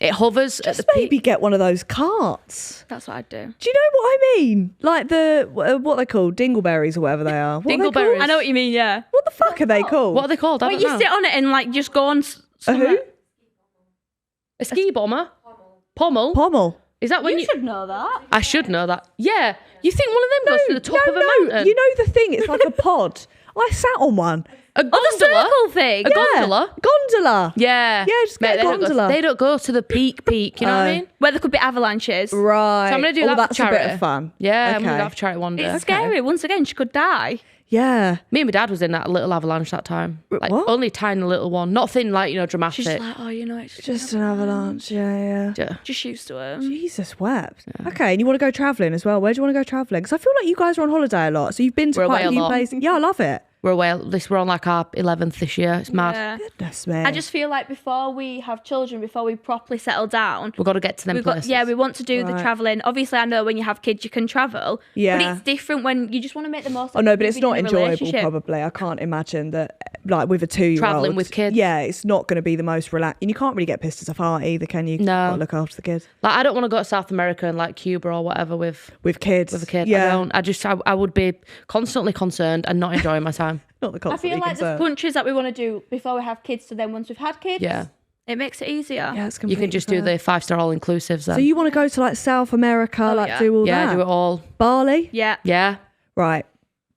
It hovers Just at the maybe peak. get one of those carts. That's what I'd do. Do you know what I mean? Like the, what they called? Dingleberries or whatever they are. What are they called? Dingleberries. I know what you mean, yeah. What the fuck are they called? What are they called? I When don't you know. sit on it and like just go on A who? A ski bomber? Pommel? Pommel. Is that when You should know that. I should know that. Yeah. You think one of them goes to the top of a mountain? You know the thing, it's like a pod. I sat on one. A Oh, the gondola? circle thing. A gondola? Gondola. Yeah. Yeah, just get a they don't go- gondola. They don't go to the peak, you know what I mean? Where there could be avalanches. Right. So I'm going to do that that's for charity. a bit of fun. Yeah, I'm Okay. going to go for charity one day. It's scary. Once again, she could die. Yeah. Me and my dad was in that little avalanche that time. Like What? only tiny little one. Nothing like, dramatic. She's just like, oh, it's Just an avalanche. Yeah. Yeah. just used to it. Jesus wept. Okay, and you want to go travelling as well. Where do you want to go travelling? Because I feel like you guys are on holiday a lot. So you've been to We're quite away a a few lot. places. Yeah, I love it. We're on like our 11th this year. It's mad. Yeah. Goodness me. I just feel like before we have children, before we properly settle down, We've got to get to them places. we want to do the Right. travelling. Obviously, I know when you have kids, you can travel. Yeah. But it's different when you just want to make the most of Oh no, but it's not living in a enjoyable. relationship. Probably, I can't imagine that. Like with a 2-year-old, Travelling with kids. Yeah, it's not going to be the most relaxed. And you can't really get pissed as a fart either, can you? 'Cause No. you've got to look after the kids. Like, I don't want to go to South America and like Cuba or whatever with Kids, a kid. Yeah, I don't. I would be constantly concerned and not enjoying my time. not the I constantly feel like concerned. there's countries that we want to do before we have kids. So then once we've had kids, Yeah. it makes it easier. Yeah, it's You completely can just do fair. the 5-star all-inclusives then. So you want to go to like South America, Oh, like yeah. do all yeah, that? do it all. Bali, Yeah. Yeah. right?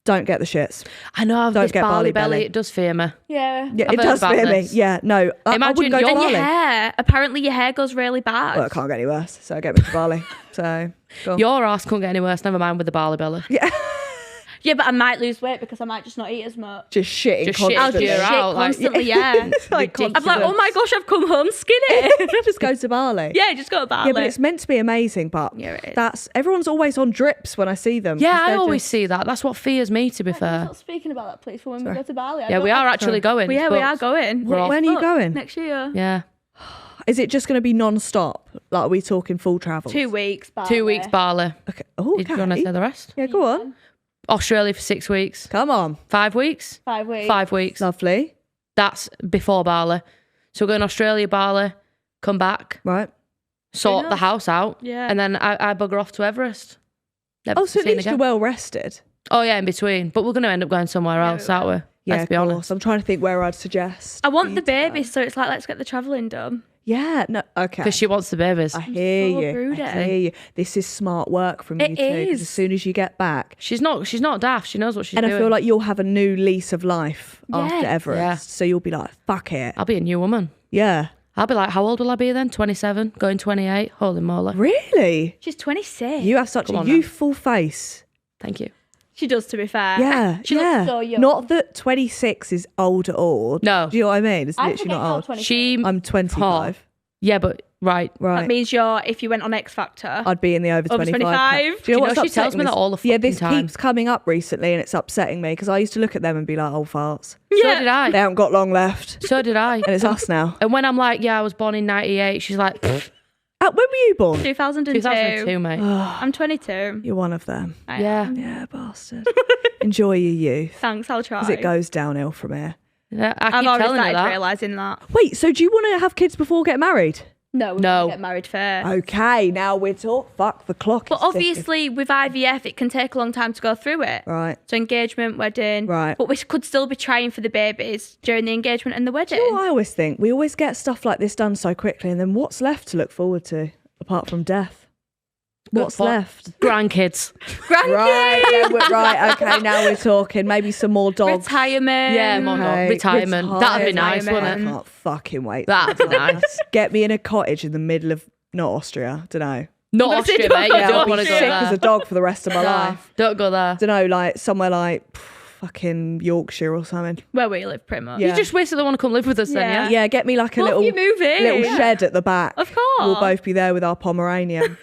Don't get the shits. I know I've Don't this get Bali Bali belly. belly. It does fear me. Yeah. Yeah, I've it heard does about fear me. this. Yeah, no, I Imagine wouldn't go to your- And Bali. your hair. Apparently, your hair goes really bad. Well, it can't get any worse. So get me to Bali. So go on. Your ass couldn't get any worse. Never mind with the Bali belly. Yeah, but I might lose weight because I might just not eat as much. just shitting Just shit I'll just constantly. You're shit out, like- constantly, yeah. It's like I'm like, oh my gosh, I've come home skinny. just go to Bali. Yeah, just go to Bali. Yeah, but it's meant to be amazing. But Yeah, it is. that's everyone's always on drips when I see them. Yeah, 'cause I they're always just- see that. That's what fears me, to be fair. Stop speaking about that, please, for when we go to Bali. Yeah, we are actually going. Yeah, It's we are booked. going. We're off. When are you Booked going? Next year. Yeah. Is it just going to be non-stop? Like, are we talking full travel? 2 weeks. Bali. 2 weeks Bali. Okay. Oh, Do you want to say the rest? Yeah, go on. Australia for 6 weeks. Come on. 5 weeks? 5 weeks. 5 weeks. Lovely. That's before Bali. So we're going Australia, Bali, come back, Right. sort the nice. house out, Yeah. and then I bugger off to Everest. Never Oh, so at seen least you're again. well rested. Oh yeah, in between. But we're going to end up going somewhere Yeah, else, we aren't we? Yeah, Let's be of honest. course. I'm trying to think where I'd suggest. I want for the you to go. baby, so it's like, let's get the travelling done. Yeah. No. Okay. Because she wants the babies. I hear so you. broody. I hear you. This is smart work from you It two. 'Cause is. as soon as you get back, She's not daft. She knows what she's and doing. I feel like you'll have a new lease of life after Yes. Everest. Yeah. So you'll be like, fuck it. I'll be a new woman. Yeah. I'll be like, how old will I be then? 27, going 28. Holy moly. Really? She's 26. You have such Come a on now. youthful face. Thank you. She does, to be fair. Yeah. She yeah. looks so young. Not that 26 is old at all. No. Do you know what I mean? It's I literally forget not you're old. 26. She, I'm 25. yeah, but right. Right. That means if you went on X Factor. I'd be in the over 25. 25. Do you know Do you what's know she tells upsetting me that is- all the Yeah, this fucking time. keeps coming up recently and it's upsetting me because I used to look at them and be like, old farts. So did I. They haven't got long left. So did I. And it's us now. And when I'm like, yeah, I was born in 98, she's like, "Pfft, When were you born? 2002. 2002, mate. I'm 22. You're one of them. I Yeah. am. Yeah, bastard. Enjoy your youth. Thanks, I'll try. Because it goes downhill from here. Yeah, I I've keep already telling her started that. realising that. Wait, so do you want to have kids before get married? No, we're No. gonna get married first. Okay, now we're talking. Fuck the clock. But is ticking. obviously, with IVF, it can take a long time to go through it. Right. So engagement, wedding. Right. But we could still be trying for the babies during the engagement and the wedding. Do you know what I always think? We always get stuff like this done so quickly, and then what's left to look forward to apart from death? What's left? Grandkids. Grandkids. Right, yeah, right. Okay, now we're talking. Maybe some more dogs. Retirement. Yeah, more dog. Okay, Retirement. That'd be nice, I wouldn't it? can't fucking wait. That'd be nice. Get me in a cottage in the middle of not Austria. Don't know. Not Don't say Austria, don't mate. go You to don't I'll want be to go sick as a there. dog for the rest of my life. Don't go there. Don't know, like somewhere like fucking Yorkshire or something. Where we live, pretty much. Yeah. You just basically want to come live with us then, Yeah. yeah? Yeah, get me like a Love little you moving. little shed at the back. Of course. We'll both be there with our Pomeranian.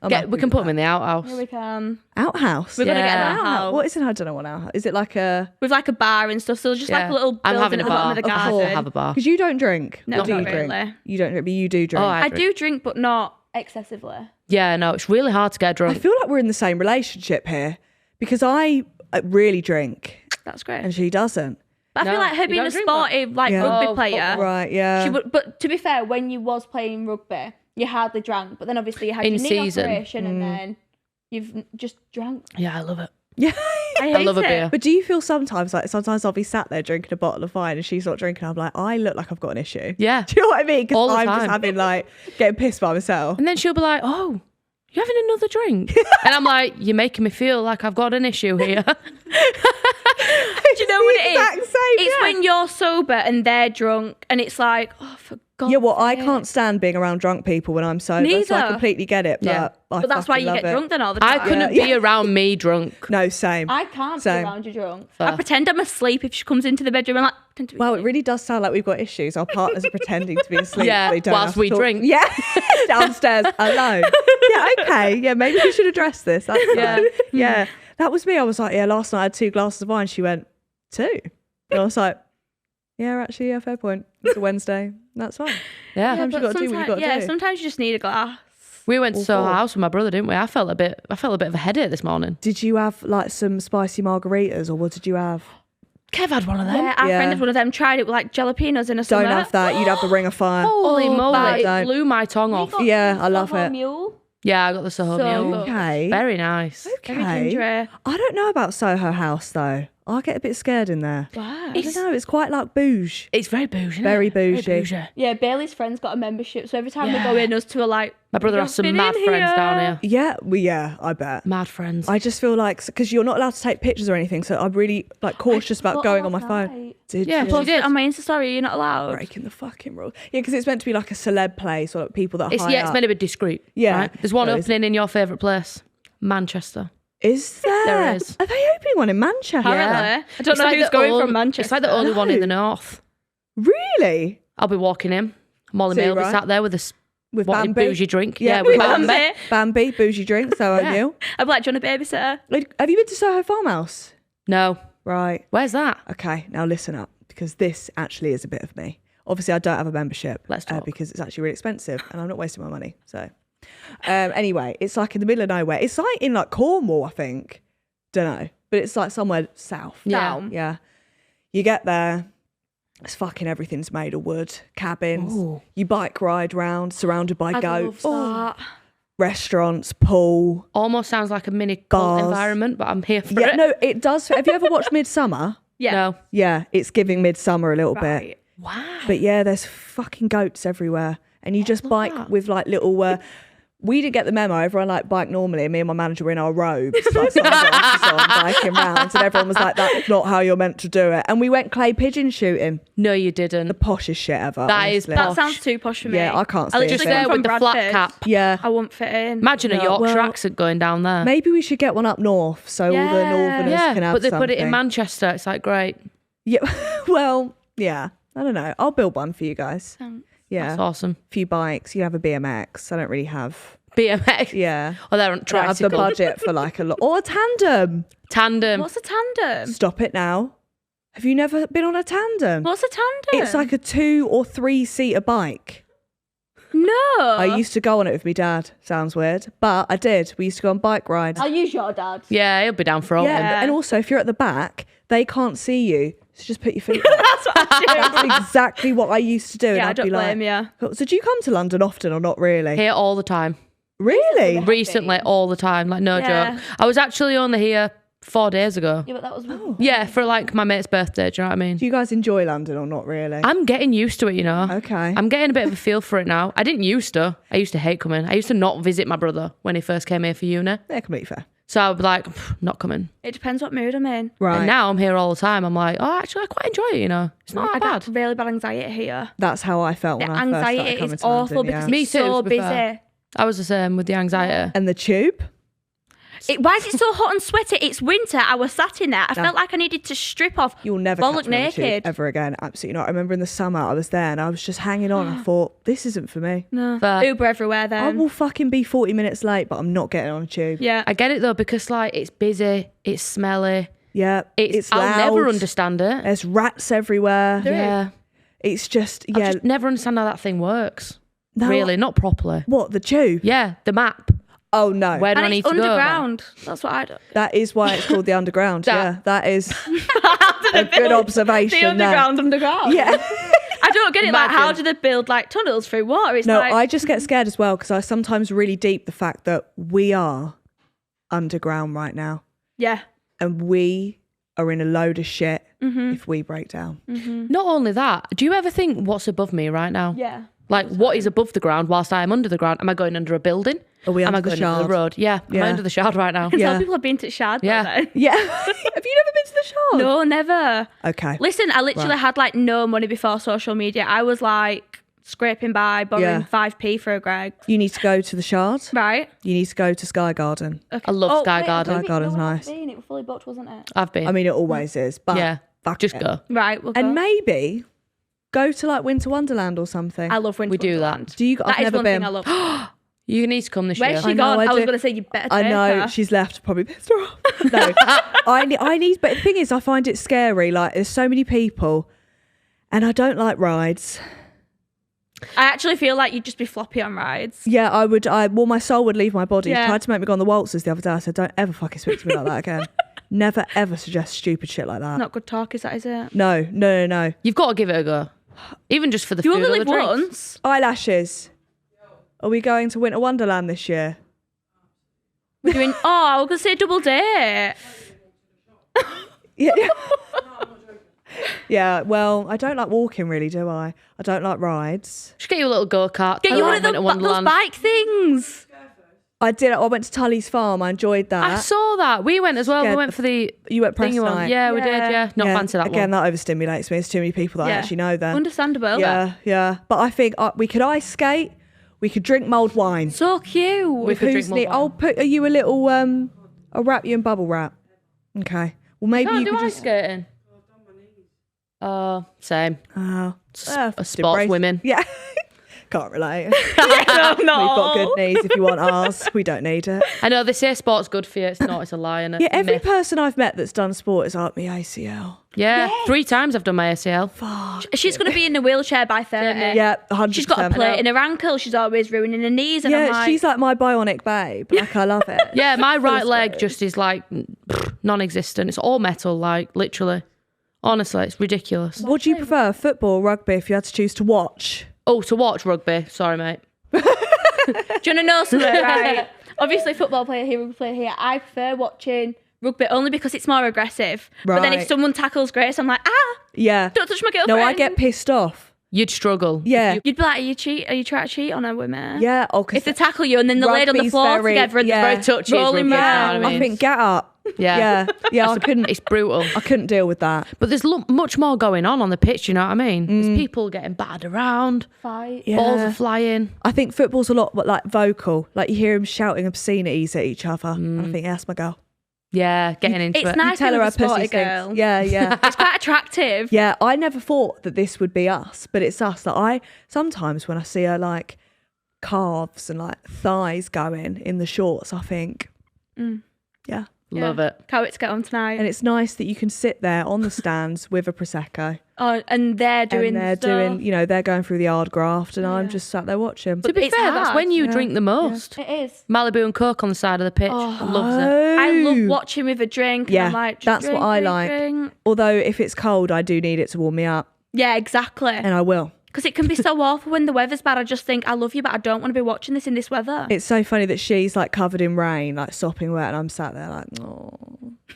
I'm happy We can with put them that. in the outhouse. Yeah, we can. Outhouse. We're gonna get Yeah. an outhouse. What is it? I don't know what outhouse. Is it like a? With like a bar and stuff. So just like a little I'm building having at a the bottom bar. of the Of course garden. I'll have a bar. Because you don't drink. No, Or do not you drink? really. You don't drink, but you do drink. Oh, I do drink, but not excessively. Yeah, no, it's really hard to get I drunk. feel like we're in the same relationship here because I really drink That's great. and she doesn't. But I feel No, like her you being don't a drink sporty like Yeah. rugby Oh, player, Right, yeah. she would. But to be fair, when you was playing rugby, you hardly drank. But then obviously you had In your knee season. operation, and then you've just drank. Yeah, I love it. yeah. I hate love a it. beer. But do you feel sometimes I'll be sat there drinking a bottle of wine and she's not drinking? I'm like, I look like I've got an issue. Yeah. Do you know what I mean? All Because the I'm just time. having like getting pissed by myself. And then she'll be like, oh, you having another drink? And I'm like, you're making me feel like I've got an issue here. Do you know what it is? Exact same, It's yeah. when you're sober and they're drunk, and it's like, oh, for God's Yeah, well, I sake. can't stand being around drunk people when I'm sober. So I Neither. completely get it. But, Yeah. But that's why you get drunk then all the I time. couldn't be around me drunk. No, same. I can't Same. be around you drunk. Fair. I pretend I'm asleep if she comes into the bedroom. I'm like, pretend to be Well, it asleep. really does sound like we've got issues. Our partners are pretending to be asleep. Yeah, so they don't whilst have to we talk. drink. Yeah, downstairs alone. Yeah, okay. Yeah, maybe we should address this. That's Yeah. fine. Yeah, that was me. I was like, yeah, last night I had 2 glasses of wine. She went, 2? And I was like, yeah, actually, yeah, fair point. It's a Wednesday. That's fine. Yeah. Sometimes you but got to do what you got to yeah, do. sometimes you just need a glass. We went to All Soho four. House with my brother, didn't we? I felt a bit of a headache this morning. Did you have like some spicy margaritas or what did you have? Kev had one of them. Yeah, our Yeah. friend had one of them, tried it with like jalapenos in a Don't summer. have that. You'd have the ring of fire. Holy Oh, moly, bad. it Don't. blew my tongue We off. got Yeah, I love Soho it. Mule. Yeah, I got the Soho So Mule. good. Okay. Very nice. Very Okay. gingery. I don't know about Soho House though. I get a bit scared in there. Wow. I don't know. It's quite like bouge. It's very bougie. isn't Very it? bougie. Yeah, Bailey's friends got a membership, so every time we Yeah. go in, us two are like, My brother has "You've some been mad in friends here." down here. Yeah, well, yeah, I bet. Mad friends. I just feel like because you're not allowed to take pictures or anything, so I'm really like cautious about But going on my last phone. night- Did Yeah, you? she Posted did. it on my Insta story, you're not allowed. Breaking the fucking rules. Yeah, because it's meant to be like a celeb place or like people that are It's high it's up. meant to be discreet. Yeah. right? There's one So it's- opening in your favourite place, Manchester. Is there? There is. Are they opening one in Manchester? Apparently. I don't It's know like who's the going only- from Manchester. It's like the only one in the No. north. Really? I'll be walking in. Molly See, May will be right. sat there with a With wanting Bambi? bougie drink. Yeah, Yeah, with with Bambi. Bambi. Bambi, bougie drink, so Yeah. I knew. I'm like, do you want a babysitter? Like, have you been to Soho Farmhouse? No. Right. Where's that? Okay, now listen up because this actually is a bit of me. Obviously, I don't have a membership. Let's talk. Because it's actually really expensive and I'm not wasting my money. So, anyway, it's like in the middle of nowhere. It's like in like Cornwall, I think. Don't know, but it's like somewhere south. Yeah. Down. Yeah. You get there. It's fucking everything's made of wood. Cabins. Ooh. You bike ride round, surrounded by I'd goats. love that. Restaurants, pool. Almost sounds like a mini cult Bars. environment, but I'm here for Yeah, it. no, it does. Have you ever watched Midsummer? Yeah. No. Yeah, it's giving Midsummer a little bit. Right. Wow. But yeah, there's fucking goats everywhere. And you just bike that. with like little we didn't get the memo. Everyone like bike normally. Me and my manager were in our robes, like sunglasses on, biking round, and everyone was like, "That's not how you're meant to do it." And we went clay pigeon shooting. No, you didn't. The poshest shit ever. That is honestly. That Posh. sounds too posh for me. Yeah, I can't I see literally it. Just come there from with the flat Bradford. cap. Yeah, I won't fit in. Imagine a No, Yorkshire well- accent going down there. maybe we should get one up north so all the Yeah. northerners Yeah, can have but they something. put it in Manchester. It's like, great. Yeah, well, yeah. I don't know. I'll build one for you guys. Thanks. Yeah, That's awesome. few bikes. You have a BMX. I don't really have. BMX. Yeah, Or they're on I don't have the tricycle. budget for like a lot or a tandem. Tandem. What's a tandem? Stop it now. Have you never been on a tandem? What's a tandem? It's like a 2 or 3 seater bike. No. I used to go on it with my dad. Sounds weird, but I did. We used to go on bike rides. I'll use your dad. Yeah, he'll be down for all. Yeah, Yeah. and also if you're at the back, they can't see you. So just put your feet up. That's what I do. That's exactly what I used to do. and Yeah, I I'd don't be like, blame you. So do you come to London often or not really? Here all the time. Really? Recently, all the time. Like, no Yeah. joke. I was actually only here 4 days ago. Yeah, but that was. Yeah, for like my mate's birthday. Do you know what I mean? Do you guys enjoy London or not really? I'm getting used to it, you know. Okay. I'm getting a bit of a feel for it now. I didn't used to. I used to hate coming. I used to not visit my brother when he first came here for uni. Yeah, completely fair. So I would be like, "Pff, not coming. It depends what mood I'm in. Right. And now I'm here all the time. I'm like, oh, actually, I quite enjoy it, you know. It's not I that bad. got really bad anxiety here. That's how I felt The when I first started anxiety coming is to awful London. because Yeah. Me it's too, so to be busy. fair. I was the same with the anxiety. And the tube? Why is it so hot and sweaty? It's winter. I was sat in there. I felt like I needed to strip off. You'll never bollock catch me on the tube naked. ever again. Absolutely not. I remember in the summer I was there and I was just hanging on. I thought, this isn't for me. No. Fair. Uber everywhere I then. will fucking be 40 minutes late, but I'm not getting on a tube. Yeah. I get it though, because like it's busy, it's smelly, Yeah. it's loud. I'll never understand it. There's rats everywhere. There is. Yeah. It's just, I yeah. just never understand how that thing works. No, really, not properly. What, the tube? Yeah, the map. Oh, no. Where do And I need it's to go? underground. That's what I do. That is why it's called the underground. That- Yeah, that is a good observation. The underground, there. underground. Yeah. I don't get it. Like, how Imagine. do they build like tunnels through water? It's No, like, I just get scared as well because I sometimes really deep the fact that we are underground right now yeah. and we are in a load of shit Mm-hmm. if we break down. Not only that, do you ever think what's above me right now? Yeah. Like, what is above the ground whilst I am under the ground? Am I going under a building? Are we Am I under the going under the shard? road? Yeah. Am Yeah. I under the shard right now? Yeah. Some people have been to Shard. Yeah. Yeah. Have you never been to the shard? No, never. Okay. Listen, I literally Right. had like no money before social media. I was like scraping by, borrowing Yeah. 5p for a Greg. You need to go to the shard. Right. You need to go to Sky Garden. Okay. I love Sky wait, Garden. Sky Garden's nice. It was fully booked, wasn't it? I've been. I mean, it always is, but yeah. fuck Just it. go. Right. We'll go. And maybe go to like Winter Wonderland or something. I love Winter We do that. Wonderland. Do you? That I've is never one been. thing I love. You need to come this Where's year. she I know, gone? I I was do. going to say you better I take know her. she's left. Probably pissed her off. No, I need. But the thing is, I find it scary. Like there's so many people, and I don't like rides. I actually feel like you'd just be floppy on rides. Yeah, I would. Well, my soul would leave my body. Yeah. He tried to make me go on the waltzers the other day. I said, "Don't ever fucking speak to me like that again. Never ever suggest stupid shit like that." Not good talk, is that, is it? No. You've got to give it a go. Even just for the You food only or live the drinks. once. Eyelashes. Are we going to Winter Wonderland this year? We're doing, I was going to say double date. Yeah. Yeah. Well, I don't like walking, really, do I? I don't like rides. Just get you a little go-kart. Get I you like one of Winter those Wonderland. bike things. I did. I went to Tully's Farm. I enjoyed that. I saw that. We went as well. We Scared went for the You went press thingy one. night. Yeah, we did. Yeah. Yeah. Not Yeah, fancy that again, one. that overstimulates me. There's too many people that I Yeah. actually know there. Understandable. Yeah. But I think we could ice skate. We could drink mulled wine. So cute. We could drink Who's mulled the? wine. I'll put you a little. I'll wrap you in bubble wrap. Okay. Well, maybe Can't you do could ice just. skating. Oh, same. Oh, Sports embrace- women. Yeah. Can't relate. No, We've got good no. knees if you want ours. We don't need it. I know they say sport's good for you. It's not. It's a lie. Innit? Yeah, every Myth. person I've met that's done sport is like, my ACL. Yeah, 3 times I've done my ACL. Fuck. She's going to be in a wheelchair by 30. Yeah, 100%. She's got a plate in her ankle. She's always ruining her knees. And I'm Yeah, like, she's like my bionic babe. Like, I love it. Yeah, my right Full leg screws. just is like non-existent. It's all metal, like literally. Honestly, it's ridiculous. What do you prefer, football or rugby, if you had to choose to watch? Oh, to watch rugby. Sorry, mate. do you want to know something, right? Obviously, football player here, rugby player here. I prefer watching rugby only because it's more aggressive. But then if Right. someone tackles Grace, I'm like, Yeah. don't touch my girlfriend. No, I get pissed off. You'd struggle. Yeah. You'd be like, are you trying to cheat on a woman? Yeah. Oh, 'cause If they tackle you and then they're laid on the Rugby's floor very- together and yeah. they're Very touchy. rolling rugby, round. you know what I I mean? think get up. Yeah. Yeah. I couldn't. It's brutal. I couldn't deal with that. But there's much more going on the pitch, you know what I mean? There's people getting battered around, Fight. Yeah. balls are flying. I think football's a lot like vocal. Like you hear them shouting obscenities at each other. And I think, yeah, that's my girl. Yeah, getting into It's it. nice Tell being her with her a sporty pussy girl. stinks. Yeah, yeah. It's quite attractive. Yeah, I never thought that this would be us, but it's us. That I sometimes when I see her like calves and like thighs going in the shorts, I think, yeah. Love it. Can't wait to get on tonight. And it's nice that you can sit there on the stands with a prosecco, And they're doing and they're stuff. doing, they're going through the hard graft, and I'm just sat there watching. To be it's fair, that's hard. when you Yeah. drink the most. It is. Malibu and Coke on the side of the pitch. Loves it. I love watching with a drink. And Yeah, I'm like, just that's drink, what I drink, like. drink. Although if it's cold, I do need it to warm me up, Yeah, exactly. and I will. Because it can be so awful when the weather's bad. I just think, I love you, but I don't want to be watching this in this weather. It's so funny that she's like covered in rain, like sopping wet, and I'm sat there like, oh,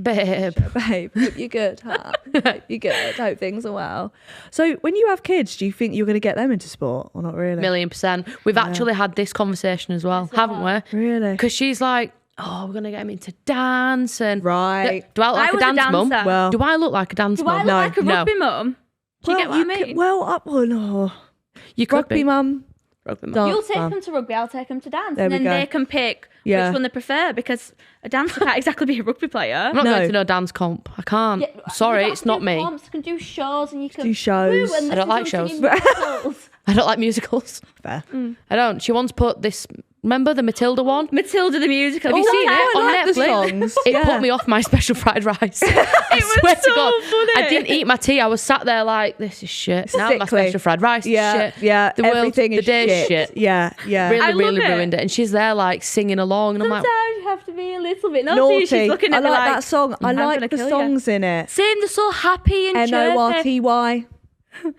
Babe. babe, hope you're good, huh? Hope you're good. Hope things are well. So when you have kids, do you think you're going to get them into sport or not really? 1,000,000%. We've actually had this conversation as well, haven't we? Really? Because she's like, oh, we're going to get him into dance. And Right. Do I look like I a was a dance mum? dancer. Well, Do I look like a dance Do I mum? look like a No. rugby mum? Do you get what I mean? no. You could Rugby be. mum. Rugby mum. Dance You'll take mum. them to rugby, I'll take them to dance. There and we then go. they can pick Yeah. which one they prefer, because a dancer can't exactly be a rugby player. I'm not No. going to no dance comp. I can't. Yeah, Sorry, you it's can not do me. comps, you can do shows and you can Do shows. Woo, and I don't listen like to shows. singing musicals. I don't like musicals. Fair. I don't. She once put this Remember the Matilda one? Matilda the musical. Have you seen it I on like the Netflix? songs. It Yeah. put me off my special fried rice. I was swear to so God, funny. I didn't eat my tea. I was sat there like, this is shit. Now my Sickly. special fried rice is Yeah, shit. yeah. The world, Everything the is day's shit. Yeah, yeah. Really, I love really it. ruined it. And she's there like singing along, and I'm like, Sometimes you have to be a little bit naughty. Naughty. She's looking I at me like like that song. I I'm like gonna the kill you. songs in it. Same, they're so happy and chirpy. NORTY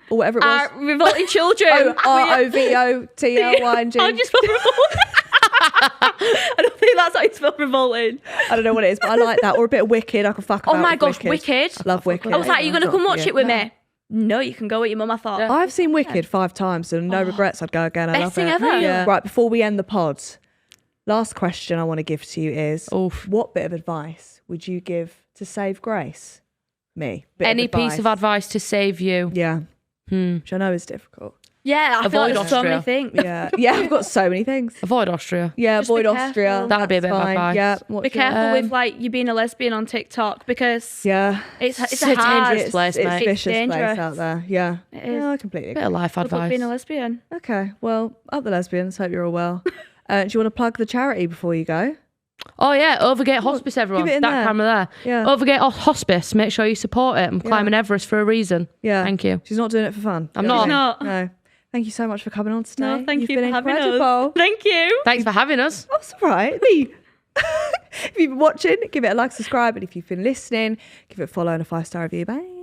or whatever it was. Revolting children. ROVOTLYNG. I just spelled revolting. I don't think that's how you spell revolting. I don't know what it is, but I like that. Or a bit of Wicked. I can fuck about Oh my with gosh, Wicked. I love Wicked. I was like, are you going to come watch it with Yeah. me? No, you can go with your mum, I thought. Yeah. I've seen Wicked 5 times and no regrets. I'd go again. I Best love thing it. ever. Yeah. Right, before we end the pod, last question I want to give to you is, Oof. what bit of advice would you give to save Grace? Me. Bit any piece of advice to save you. Yeah. Which I know is difficult. Yeah, I feel like Avoid there's so many Austria. things. Yeah. Yeah, I've got so many things. Avoid Austria. Yeah, Just avoid be Austria. careful. That'd be a That's bit of fine. advice. Yeah. Be careful with like you being a lesbian on TikTok because Yeah. it's It's a a hard. dangerous place, It's mate. vicious dangerous. place out there. Yeah. It is. Yeah, I completely Bit agree. of life Good luck advice. being a lesbian. Okay. Well, up the lesbians. Hope you're all well. Do you want to plug the charity before you go? Oh yeah, Overgate Hospice, everyone. give it in That there. camera there. Yeah. Overgate Hospice. Make sure you support it. I'm climbing Everest for a reason. Yeah. Thank you. She's not doing it for fun. I'm You know not. what I mean? Not. No. Thank you so much for coming on today. No, thank You've you been for having incredible. us. Thank you. Thanks for having us. That's all right. Me. If you've been watching, give it a like, subscribe, and if you've been listening, give it a follow and a 5-star review. Bye.